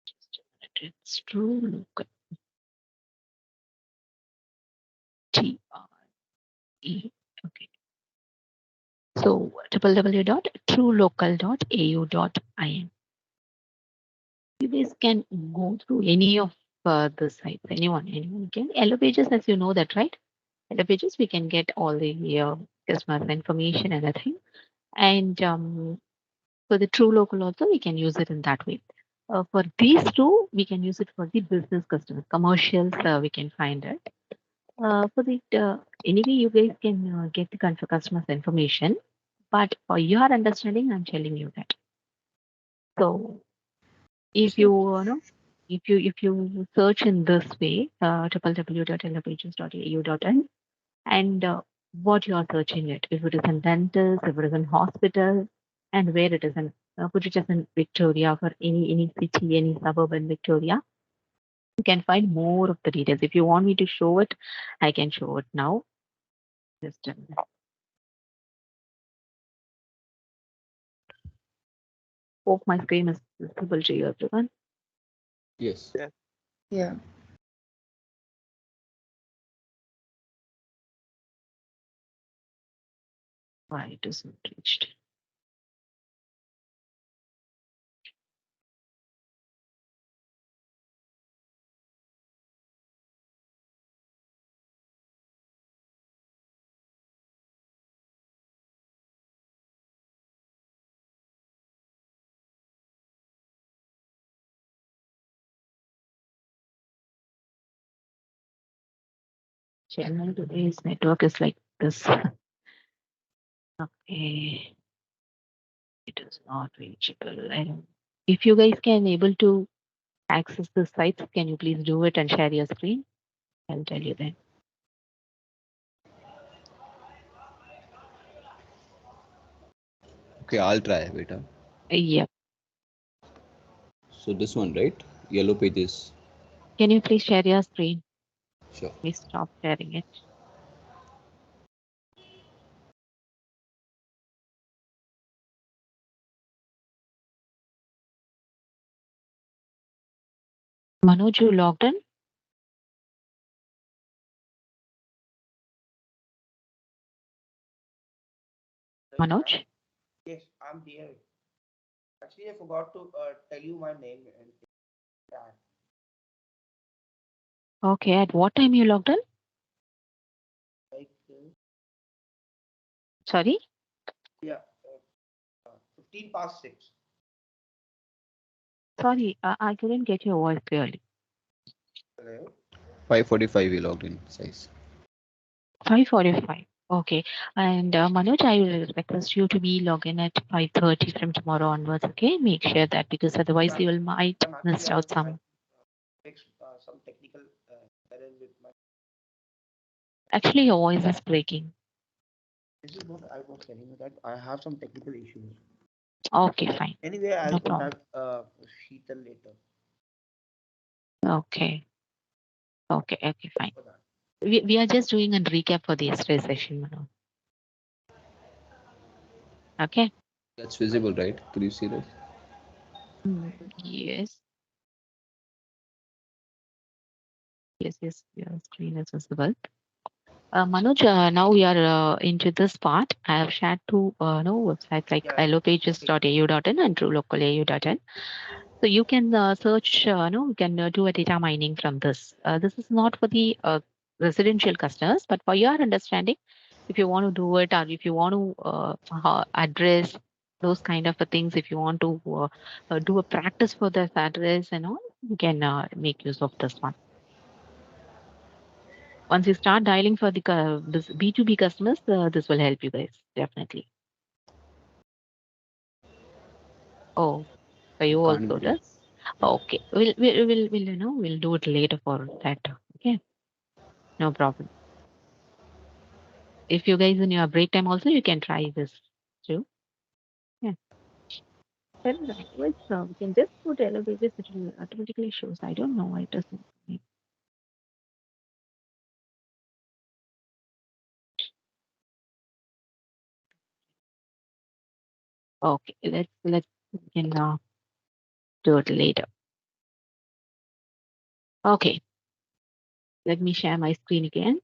Speaker 6: just a minute. It's truelocal. TRE. Okay. So www.truelocal.au.in. You guys can go through any of the sites. Anyone can. Yellow pages, as you know that, right? Yellow pages, we can get all the customers information and everything. And for the true local also, we can use it in that way. For these two, we can use it for the business customers, commercials. We can find it. For the anyway, you guys can get the customers information. But for your understanding, I'm telling you that. So if
Speaker 7: So,
Speaker 6: you know, if you search in this way, www.elevations.au.in, and what you are searching it, if it is in dentist, if it is in hospital, and where it is in, put it as in Victoria for any city, any suburb in Victoria, you can find more of the details. If you want me to show it, I can show it now. Just a minute. Hope my screen is visible to you, everyone.
Speaker 3: Yes.
Speaker 2: Yes.
Speaker 7: Yeah.
Speaker 6: Why it isn't reached? Channel today's network is like this. Okay, it is not reachable. And if you guys can able to access the sites, can you please do it and share your screen? I'll tell you then.
Speaker 3: Okay, I'll try, beta.
Speaker 6: Yep.
Speaker 3: So this one, right? Yellow pages.
Speaker 6: Can you please share your screen?
Speaker 3: Sure.
Speaker 6: Please stop sharing it. Manoj, you logged in? Manoj?
Speaker 8: Yes, I'm there. Actually, I forgot to tell you my name and that.
Speaker 6: Okay, at what time you logged in?
Speaker 8: Like,
Speaker 6: Sorry?
Speaker 8: yeah, 15 past 6.
Speaker 6: Sorry, I couldn't get your voice clearly.
Speaker 8: Hello?
Speaker 3: 5:45 we logged in. Size.
Speaker 6: 5:45. Okay. And Manoj, I will request you to be login at 5:30 from tomorrow onwards. Okay, make sure that because otherwise you will might
Speaker 8: Actually,
Speaker 6: miss out
Speaker 8: I
Speaker 6: some.
Speaker 8: fixed some technical error with my.
Speaker 6: Actually, your voice is breaking.
Speaker 8: This is what I was telling you that I have some technical issues.
Speaker 6: Okay, fine.
Speaker 8: Anyway, I'll
Speaker 6: No problem.
Speaker 8: contact Sheetal later
Speaker 6: Okay. Okay. Okay, fine.
Speaker 8: for that.
Speaker 6: We are just doing a recap for the yesterday's session, Manoj. Okay.
Speaker 3: That's visible, right? Could you see that?
Speaker 6: Yes. Yes. Your screen is visible. Manoj, now we are into this part. I have shared two no websites like
Speaker 8: Yeah.
Speaker 6: allopages.au.in and truelocal.au.in. So you can search, no, you can do a data mining from this. This is not for the residential customers, but for your understanding, if you want to do it or if you want to address those kind of things, if you want to do a practice for this address and all, you can make use of this one. Once you start dialing for the this B2B customers, this will help you guys definitely. Oh, for you
Speaker 3: Can't
Speaker 6: also
Speaker 3: be.
Speaker 6: does. Okay, we'll do it later for that. Okay, no problem. If you guys in your break time also, you can try this too. Yeah. Well, otherwise, we can just put elevators. It will automatically shows. I don't know why it doesn't. Okay, let's we can do it later. Okay, let me share my screen again.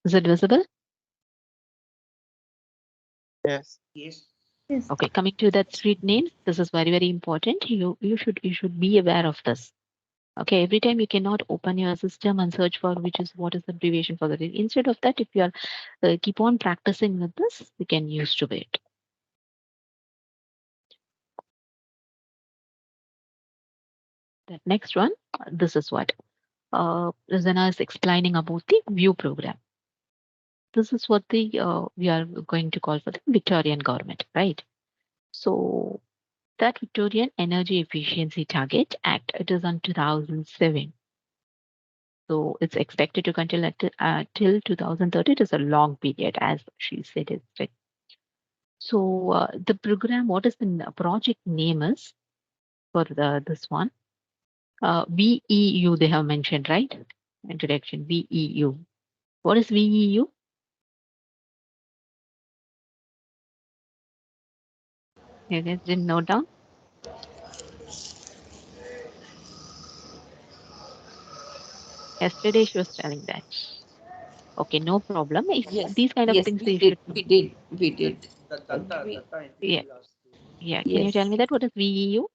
Speaker 6: Is it visible?
Speaker 2: Yes.
Speaker 8: Yes.
Speaker 1: Yes.
Speaker 6: Okay, coming to that street names, this is very important. You should be aware of this. Okay, every time you cannot open your system and search for what is the abbreviation for the day. Instead of that, if you are keep on practicing with this, you can use to it. The next one, this is what Zana is explaining about the VIEW program. This is what the we are going to call for the Victorian government, right? So that Victorian Energy Efficiency Target Act, it is on 2007. So it's expected to continue till 2030. It is a long period, as she said. So the program, what is the project name is for this one? VEU, they have mentioned, right? Introduction, VEU. What is VEU? You guys didn't note down? Yesterday she was telling that. Okay, no problem. If
Speaker 7: Yes,
Speaker 6: these kind of
Speaker 7: yes,
Speaker 6: things
Speaker 7: we
Speaker 6: you
Speaker 7: did,
Speaker 6: should know.
Speaker 7: we did.
Speaker 8: The
Speaker 7: We,
Speaker 8: data entry
Speaker 6: Yeah,
Speaker 8: will ask you.
Speaker 6: yeah. Can you tell
Speaker 7: yes,
Speaker 6: me that? What is VEU?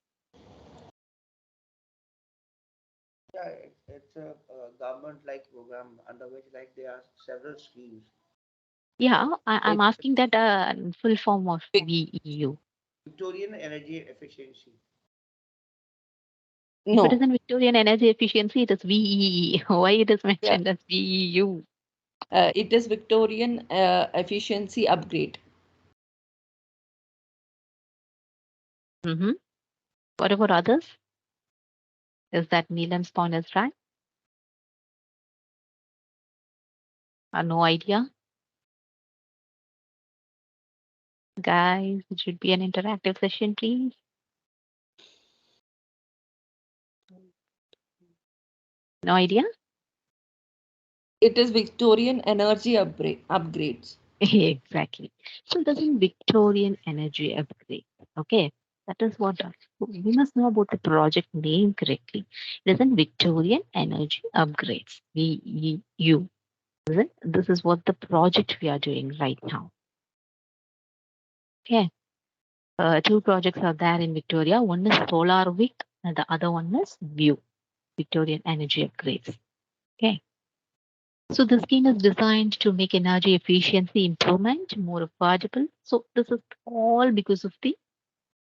Speaker 8: Yeah, it's a government like program under which like there are several schemes.
Speaker 6: Yeah, I'm
Speaker 7: it,
Speaker 6: asking that full form of
Speaker 7: Vic-
Speaker 6: VEU.
Speaker 8: Victorian Energy Efficiency.
Speaker 6: If it
Speaker 7: no,
Speaker 6: isn't Victorian energy efficiency, it is VEE. Why it is
Speaker 7: yeah,
Speaker 6: mentioned as VEU?
Speaker 7: it is Victorian efficiency upgrade.
Speaker 6: Mm-hmm. What about others? Is that Neelam's point is right? No idea? Guys, it should be an interactive session, please. No idea?
Speaker 7: It is Victorian energy upgrades.
Speaker 6: Exactly. So it doesn't Victorian energy upgrade. Okay. That is what we must know about the project name correctly. It isn't Victorian energy upgrades. VEU. This is what the project we are doing right now. Okay. Two projects are there in Victoria. One is Solar Week and the other one is VIEW, Victorian Energy Upgrades. Okay. So the scheme is designed to make energy efficiency improvement more affordable. So this is all because of the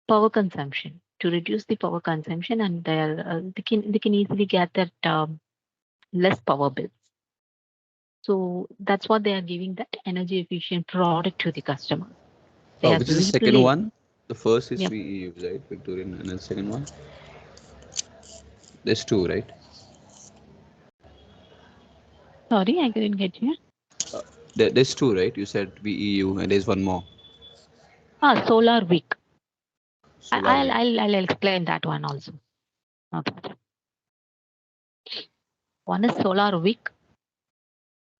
Speaker 6: power consumption. To reduce the power consumption, and they can easily get that less power bills. So that's what they are giving that energy efficient product to the customers. They are
Speaker 3: Which is the second
Speaker 6: replay.
Speaker 3: one? The first is
Speaker 6: Yep.
Speaker 3: VEU, right? Victorian, and the second one. There's two, right?
Speaker 6: Sorry, I couldn't get you.
Speaker 3: There's two, right? You said VEU, and there's one more.
Speaker 6: Solar Week.
Speaker 3: Solar Week.
Speaker 6: I'll explain that one also. No problem. One is Solar Week,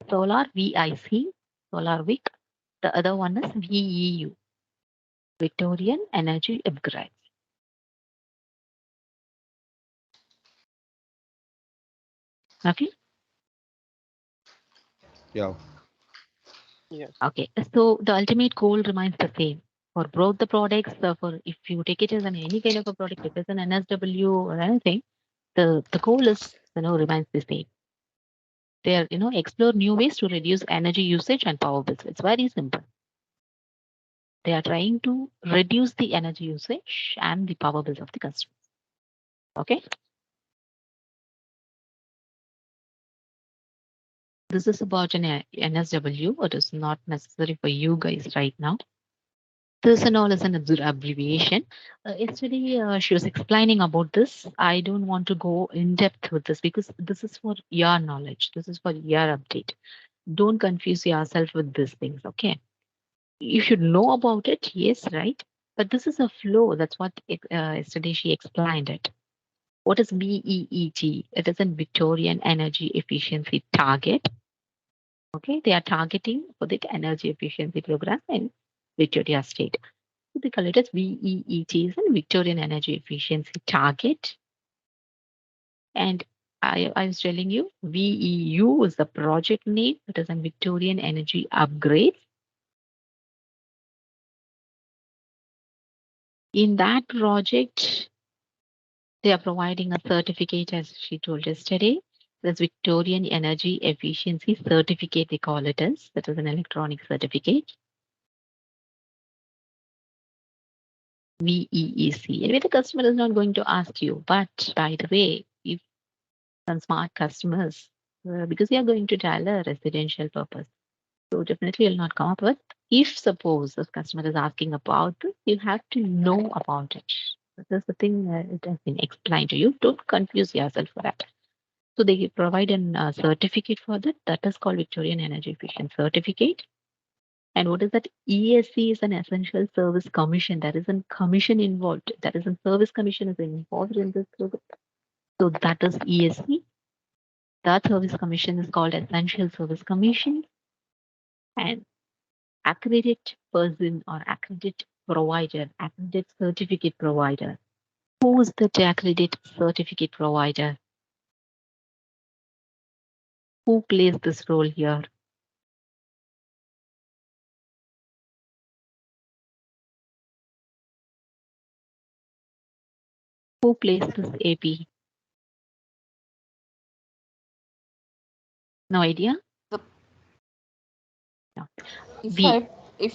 Speaker 6: Solar VIC, Solar Week. The other one is VEU, Victorian Energy Upgrades. Okay.
Speaker 3: Yeah.
Speaker 2: Yes.
Speaker 6: Okay. So the ultimate goal remains the same for both the products. For if you take it as an any kind of a product, if it's an NSW or anything, the goal is remains the same. They are explore new ways to reduce energy usage and power bills. It's very simple. They are trying to reduce the energy usage and the power bills of the customers. Okay. This is about an NSW. It is not necessary for you guys right now. This and all is an abbreviation. Yesterday, she was explaining about this. I don't want to go in depth with this because this is for your knowledge. This is for your update. Don't confuse yourself with these things. Okay. You should know about it. Yes, right. But this is a flow. That's what yesterday she explained it. What is BEET? It is a Victorian Energy Efficiency Target. Okay, they are targeting for the energy efficiency program in Victoria State. So they call it as VEET, is a Victorian Energy Efficiency Target. And I was telling you, VEU is the project name. It is a Victorian Energy Upgrade. In that project, they are providing a certificate, as she told yesterday. That's Victorian Energy Efficiency Certificate, they call it as. That is an electronic certificate. VEEC. Anyway, the customer is not going to ask you. But by the way, if some smart customers, because they are going to dial a residential purpose, so definitely you'll not come up with. If suppose this customer is asking about this, you have to know about it. That's the thing it has been explained to you. Don't confuse yourself for that. So they provide a certificate for that. That is called Victorian Energy Efficient Certificate. And what is that? ESC is an essential service commission. There is a commission involved. There is a service commission is involved in this. So that is ESC. That service commission is called essential service commission. And accredited person or accredited provider, accredited certificate provider. Who is the accredited certificate provider? Who plays this role here? Who plays this AP? No idea?
Speaker 5: The,
Speaker 6: No.
Speaker 5: if
Speaker 6: B.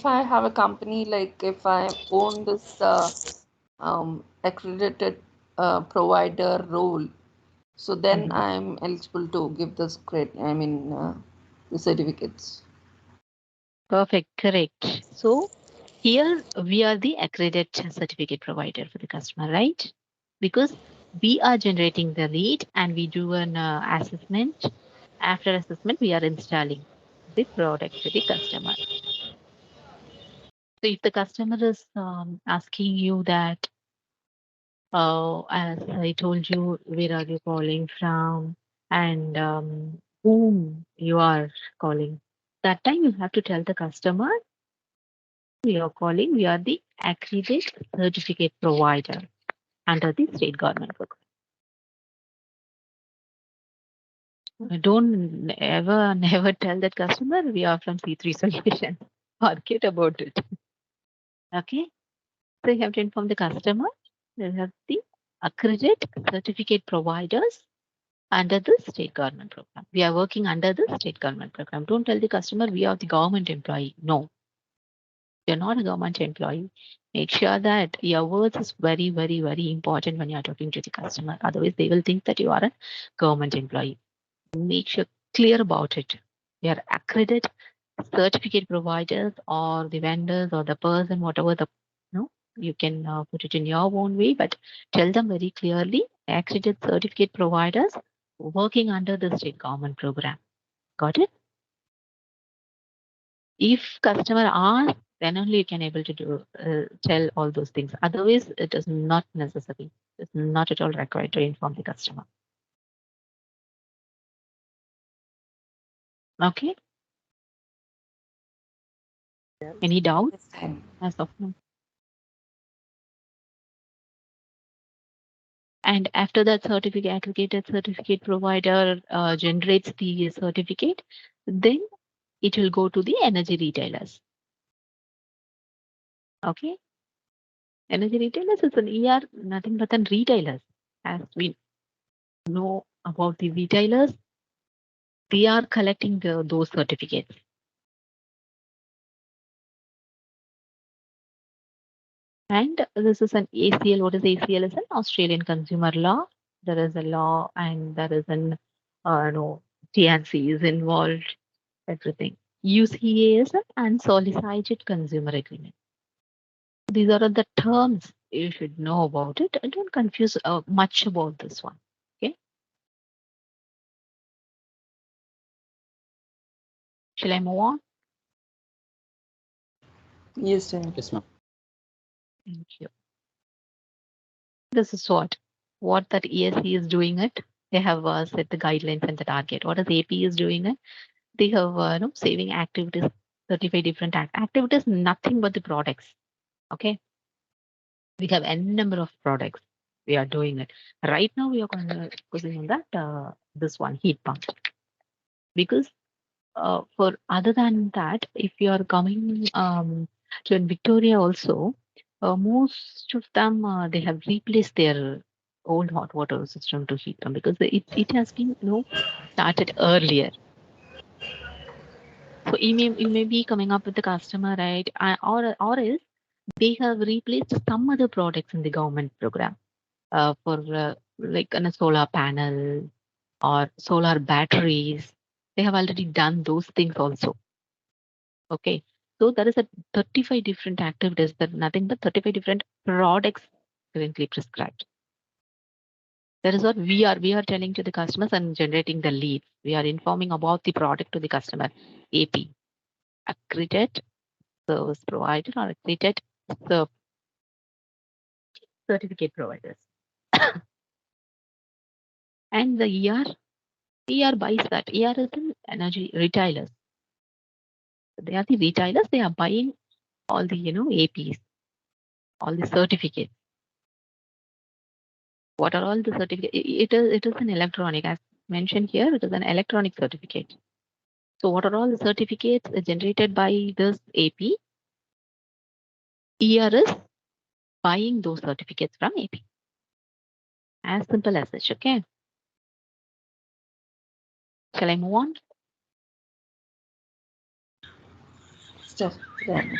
Speaker 5: I have a company, like if I own this accredited provider role, so then
Speaker 6: Mhm.
Speaker 5: I'm eligible to give this credit. I mean, the certificates.
Speaker 6: Perfect, correct. So here we are the accredited certificate provider for the customer, right? Because we are generating the lead and we do an assessment. After assessment, we are installing the product to the customer. So if the customer is asking you that, as I told you, where are you calling from and whom you are calling, that time you have to tell the customer we are calling, we are the accredited certificate provider under the state government program. Don't ever, never tell that customer we are from C3 Solutions. Forget about it. Okay. So you have to inform the customer they have the accredited certificate providers under the state government program. We are working under the state government program. Don't tell the customer we are the government employee. No, you're not a government employee. Make sure that your words is very, very, very important when you're talking to the customer. Otherwise, they will think that you are a government employee. Make sure clear about it. We are accredited certificate providers or the vendors or the person, whatever the you can put it in your own way, but tell them very clearly accredited certificate providers working under the state government program. Got it? If customer asks, then only you can able to do tell all those things. Otherwise, it is not necessary. It's not at all required to inform the customer. Okay. Any doubt
Speaker 5: Understand.
Speaker 6: as of now? And after that certificate, aggregated certificate provider generates the certificate, then it will go to the energy retailers. Okay. Energy retailers is an ER, nothing but an retailers. As we know about the retailers, they are collecting those certificates. And this is an ACL. What is ACL? Is an Australian consumer law. There is a law and there is an no TNC is involved. Everything. UCA is an unsolicited consumer agreement. These are the terms you should know about it. And don't confuse much about this one. Okay. Shall I move on?
Speaker 5: Yes, sir.
Speaker 3: Yes, ma'am.
Speaker 6: Thank you. This is what that ESC is doing it. They have set the guidelines and the target. What is AP is doing it? They have saving activities, 35 different activities, nothing but the products. Okay. We have n number of products. We are doing it. Right now we are focusing on that this one heat pump. Because for other than that, if you are coming to in Victoria also, most of them they have replaced their old hot water system to heat pump because it has been started earlier. So you may be coming up with the customer, right? Or else they have replaced some other products in the government program for like a solar panel or solar batteries. They have already done those things also. Okay. So there is a 35 different activities that nothing but 35 different products currently prescribed. That is what we are telling to the customers and generating the leads. We are informing about the product to the customer. AP, accredited service provider or accredited cer- certificate providers. And the ER buys that. ER is an energy retailers. They are the retailers. They are buying all the APs. all the certificates. What are all the certificates? It is an electronic, as mentioned here, it is an electronic certificate. So what are all the certificates generated by this AP? ER is buying those certificates from AP. As simple as such, okay? Shall I move on?
Speaker 7: Stop. Done.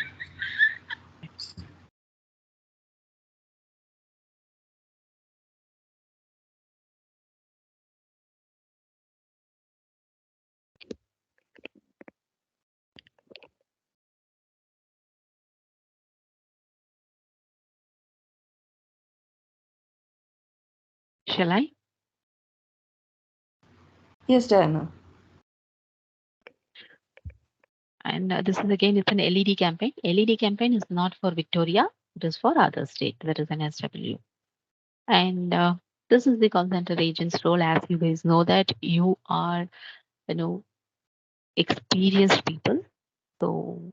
Speaker 6: Shall I?
Speaker 7: Yes, Diana.
Speaker 6: And this is again, it's an LED campaign. LED campaign is not for Victoria, it is for other state, that is an SW. And this is the call center agent's role. As you guys know that you are, you know, experienced people. So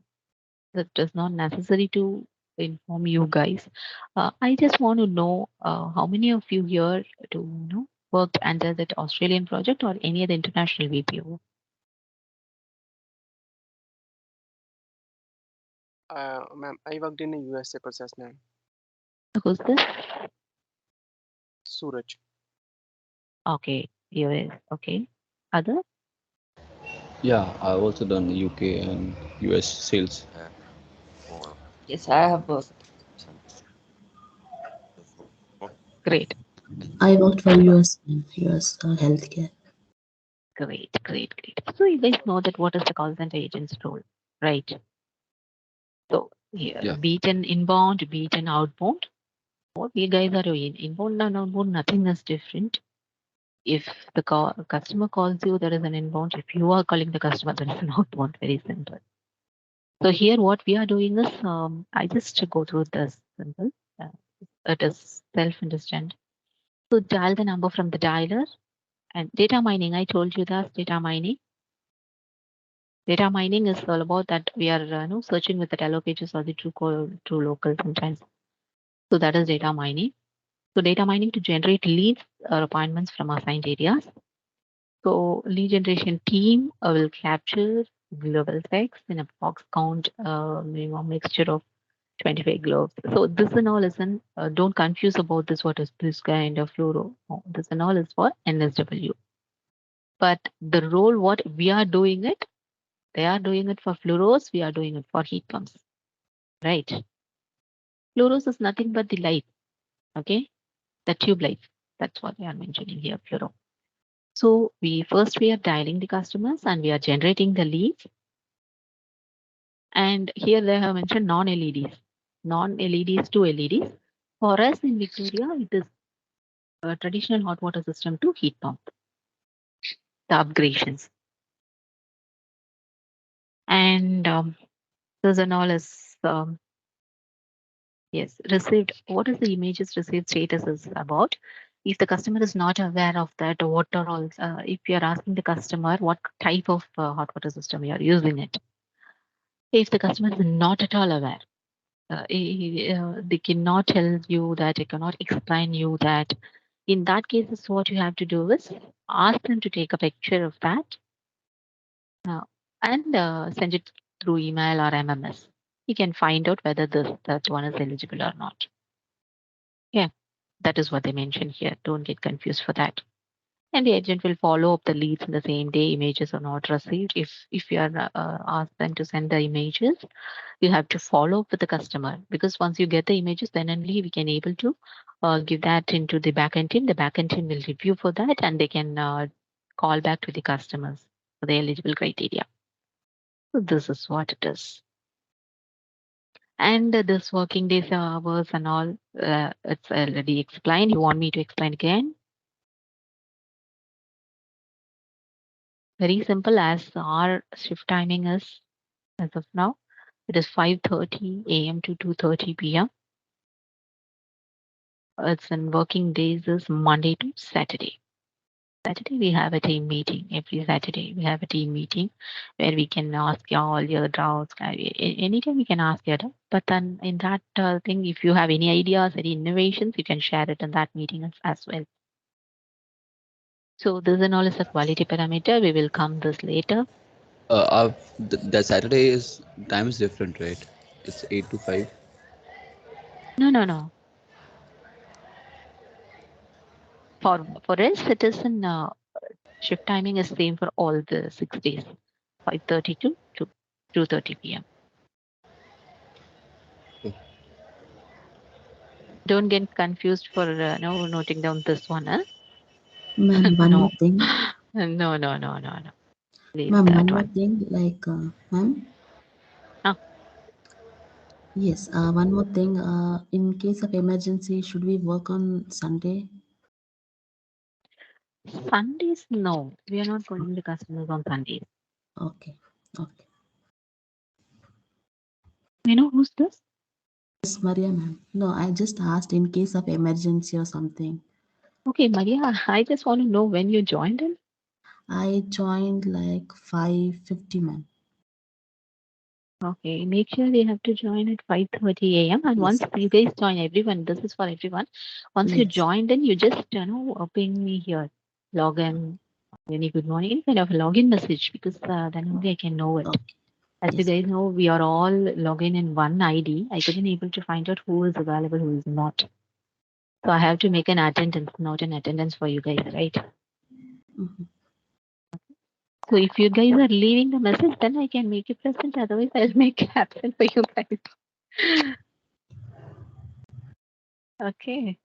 Speaker 6: that is not necessary to inform you guys. I just want to know how many of you here to worked under that Australian project or any other international VPO.
Speaker 2: Ma'am, I worked in a USA process, ma'am.
Speaker 6: Who's this?
Speaker 2: Suraj.
Speaker 6: Okay, US. Okay, other.
Speaker 3: Yeah, I've also done UK and US sales.
Speaker 7: Yes, I have worked.
Speaker 6: Great,
Speaker 9: I worked for US healthcare.
Speaker 6: great. So you guys know that what is the call center agent's role, right? So here,
Speaker 3: Yeah.
Speaker 6: be it an inbound, be it an outbound. What we guys are doing, inbound and outbound, nothing is different. If the customer calls you, there is an inbound. If you are calling the customer, there is an outbound. Very simple. So here, what we are doing is, I just go through this simple. Uh, it is self-understand. So dial the number from the dialer and data mining. I told you that data mining. Data mining is all about that we are searching with the Telo pages or the true local sometimes. So that is data mining. So data mining to generate leads or appointments from assigned areas. So lead generation team will capture global text in a box count minimum mixture of 25 globes. So this and all is an don't confuse about this. What is this kind of fluoro? No, this and all is for NSW. But the role what we are doing it, they are doing it for fluoros. We are doing it for heat pumps, right? Fluoros is nothing but the light, okay? The tube light. That's what they are mentioning here, fluoro. So we are dialing the customers and we are generating the leads. And here they have mentioned non-LEDs, non-LEDs to LEDs. For us in Victoria, it is a traditional hot water system to heat pump, the upgradations. And this and all is, yes, received. What is the images received status is about? If the customer is not aware of that, what are all, if you are asking the customer what type of hot water system you are using it, if the customer is not at all aware, they cannot tell you that, they cannot explain you that. In that case, is what you have to do is ask them to take a picture of that uh, and send it through email or MMS. You can find out whether that one is eligible or not. Yeah, that is what they mention here. Don't get confused for that. And the agent will follow up the leads in the same day. Images are not received. If you are asked them to send the images, you have to follow up with the customer, because once you get the images, then only we can able to give that into the backend team. The backend team will review for that and they can call back to the customers for the eligible criteria. So this is what it is. And this working days hours and all, it's already explained. You want me to explain again? Very simple, as our shift timing is, as of now, it is 5:30 a.m. to 2:30 p.m. It's in working days is Monday to Saturday. Saturday we have a team meeting. Every Saturday we have a team meeting where we can ask all your doubts. Anytime we can ask your doubt. But then in that thing, if you have any ideas, any innovations, you can share it in that meeting as well. So this and all is a quality parameter. We will come this later.
Speaker 3: The Saturday is time is different, right? It's 8 to 5.
Speaker 6: No. For us, it is in shift timing is same for all the 6 days, 5:30 to 2:30 p.m. Don't get confused for no noting down this one, huh?
Speaker 9: Ma'am, one more
Speaker 6: No.
Speaker 9: thing.
Speaker 6: No. Leave
Speaker 9: Ma'am,
Speaker 6: that
Speaker 9: one more
Speaker 6: one.
Speaker 9: thing. Like, ma'am.
Speaker 6: Ah,
Speaker 9: Yes. One more thing. In case of emergency, should we work on Sunday?
Speaker 6: Sundays, no. We are not calling the customers on Sundays.
Speaker 9: Okay. Okay.
Speaker 6: You know who's this?
Speaker 9: Yes, Maria, ma'am. No, I just asked in case of emergency or something.
Speaker 6: Okay, Maria, I just want to know when you joined in.
Speaker 9: I joined like 5:50, ma'am.
Speaker 6: Okay, make sure they have to join at 5:30 a.m. And
Speaker 9: Yes.
Speaker 6: once you guys join, everyone, this is for everyone. Once you
Speaker 9: Yes.
Speaker 6: joined in, you just ping me here, log in, any good morning, any kind of login message because then only I can know it.
Speaker 9: Okay.
Speaker 6: As you
Speaker 9: Yes.
Speaker 6: guys know, we are all logging in one ID. I couldn't able to find out who is available, who is not. So I have to make an attendance, not an attendance for you guys, right?
Speaker 9: Mhm.
Speaker 6: So if you guys are leaving the message, then I can make it present. Otherwise, I'll make it absent for you guys. Okay.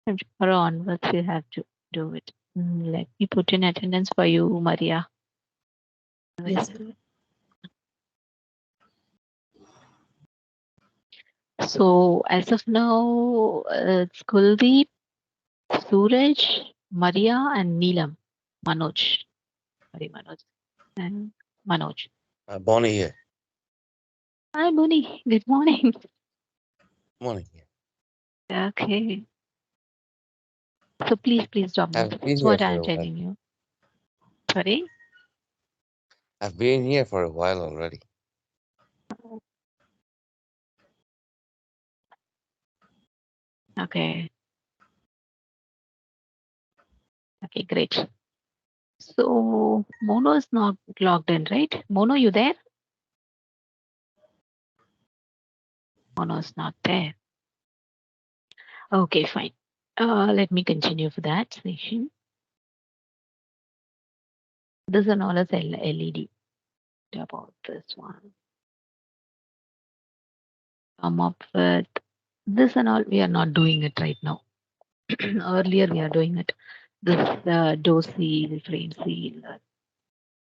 Speaker 6: From tomorrow onwards, you have to do it. Let me put in attendance for you, Maria.
Speaker 9: Yes.
Speaker 6: So as of now, it's Kuldeep, Suraj, Maria, and Neelam. Manoj. Sorry, Manoj. And Manoj.
Speaker 10: Bonnie here.
Speaker 6: Hi, Bonnie. Good morning.
Speaker 10: Morning.
Speaker 6: Okay. So please drop me.
Speaker 10: I've been
Speaker 6: That's
Speaker 10: here
Speaker 6: what
Speaker 10: for
Speaker 6: I'm
Speaker 10: a while.
Speaker 6: telling you. Sorry.
Speaker 10: I've been here for a while already.
Speaker 6: Okay. Okay, great. So Mono is not logged in, right? Mono, you there? Mono is not there. Okay, fine. Let me continue for that session. This is all is LED. About this one. Come up with this and all. We are not doing it right now. Earlier we are doing it. This door seal, frame seal,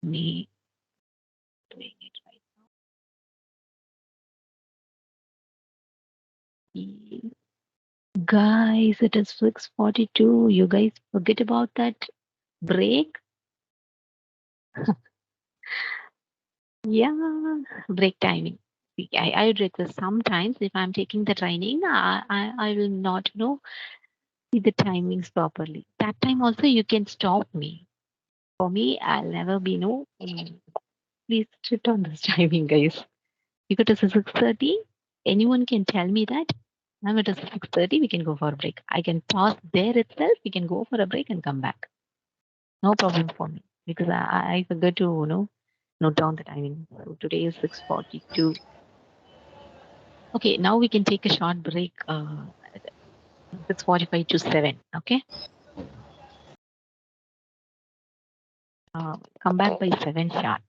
Speaker 6: me doing it right now. Guys, it is 6:42. You guys forget about that break? Yeah, break timing. See, I would request sometimes if I'm taking the training, I will not see the timings properly. That time also you can stop me. For me, I'll never be please strict on this timing, guys. If it is a 6:30, anyone can tell me that. Now it is 6:30, we can go for a break. I can pause there itself, we can go for a break and come back. No problem for me because I forgot to note down the timing. So today is 6:42. Okay, now we can take a short break. 6:45 to 7. Okay, come back by 7 sharp.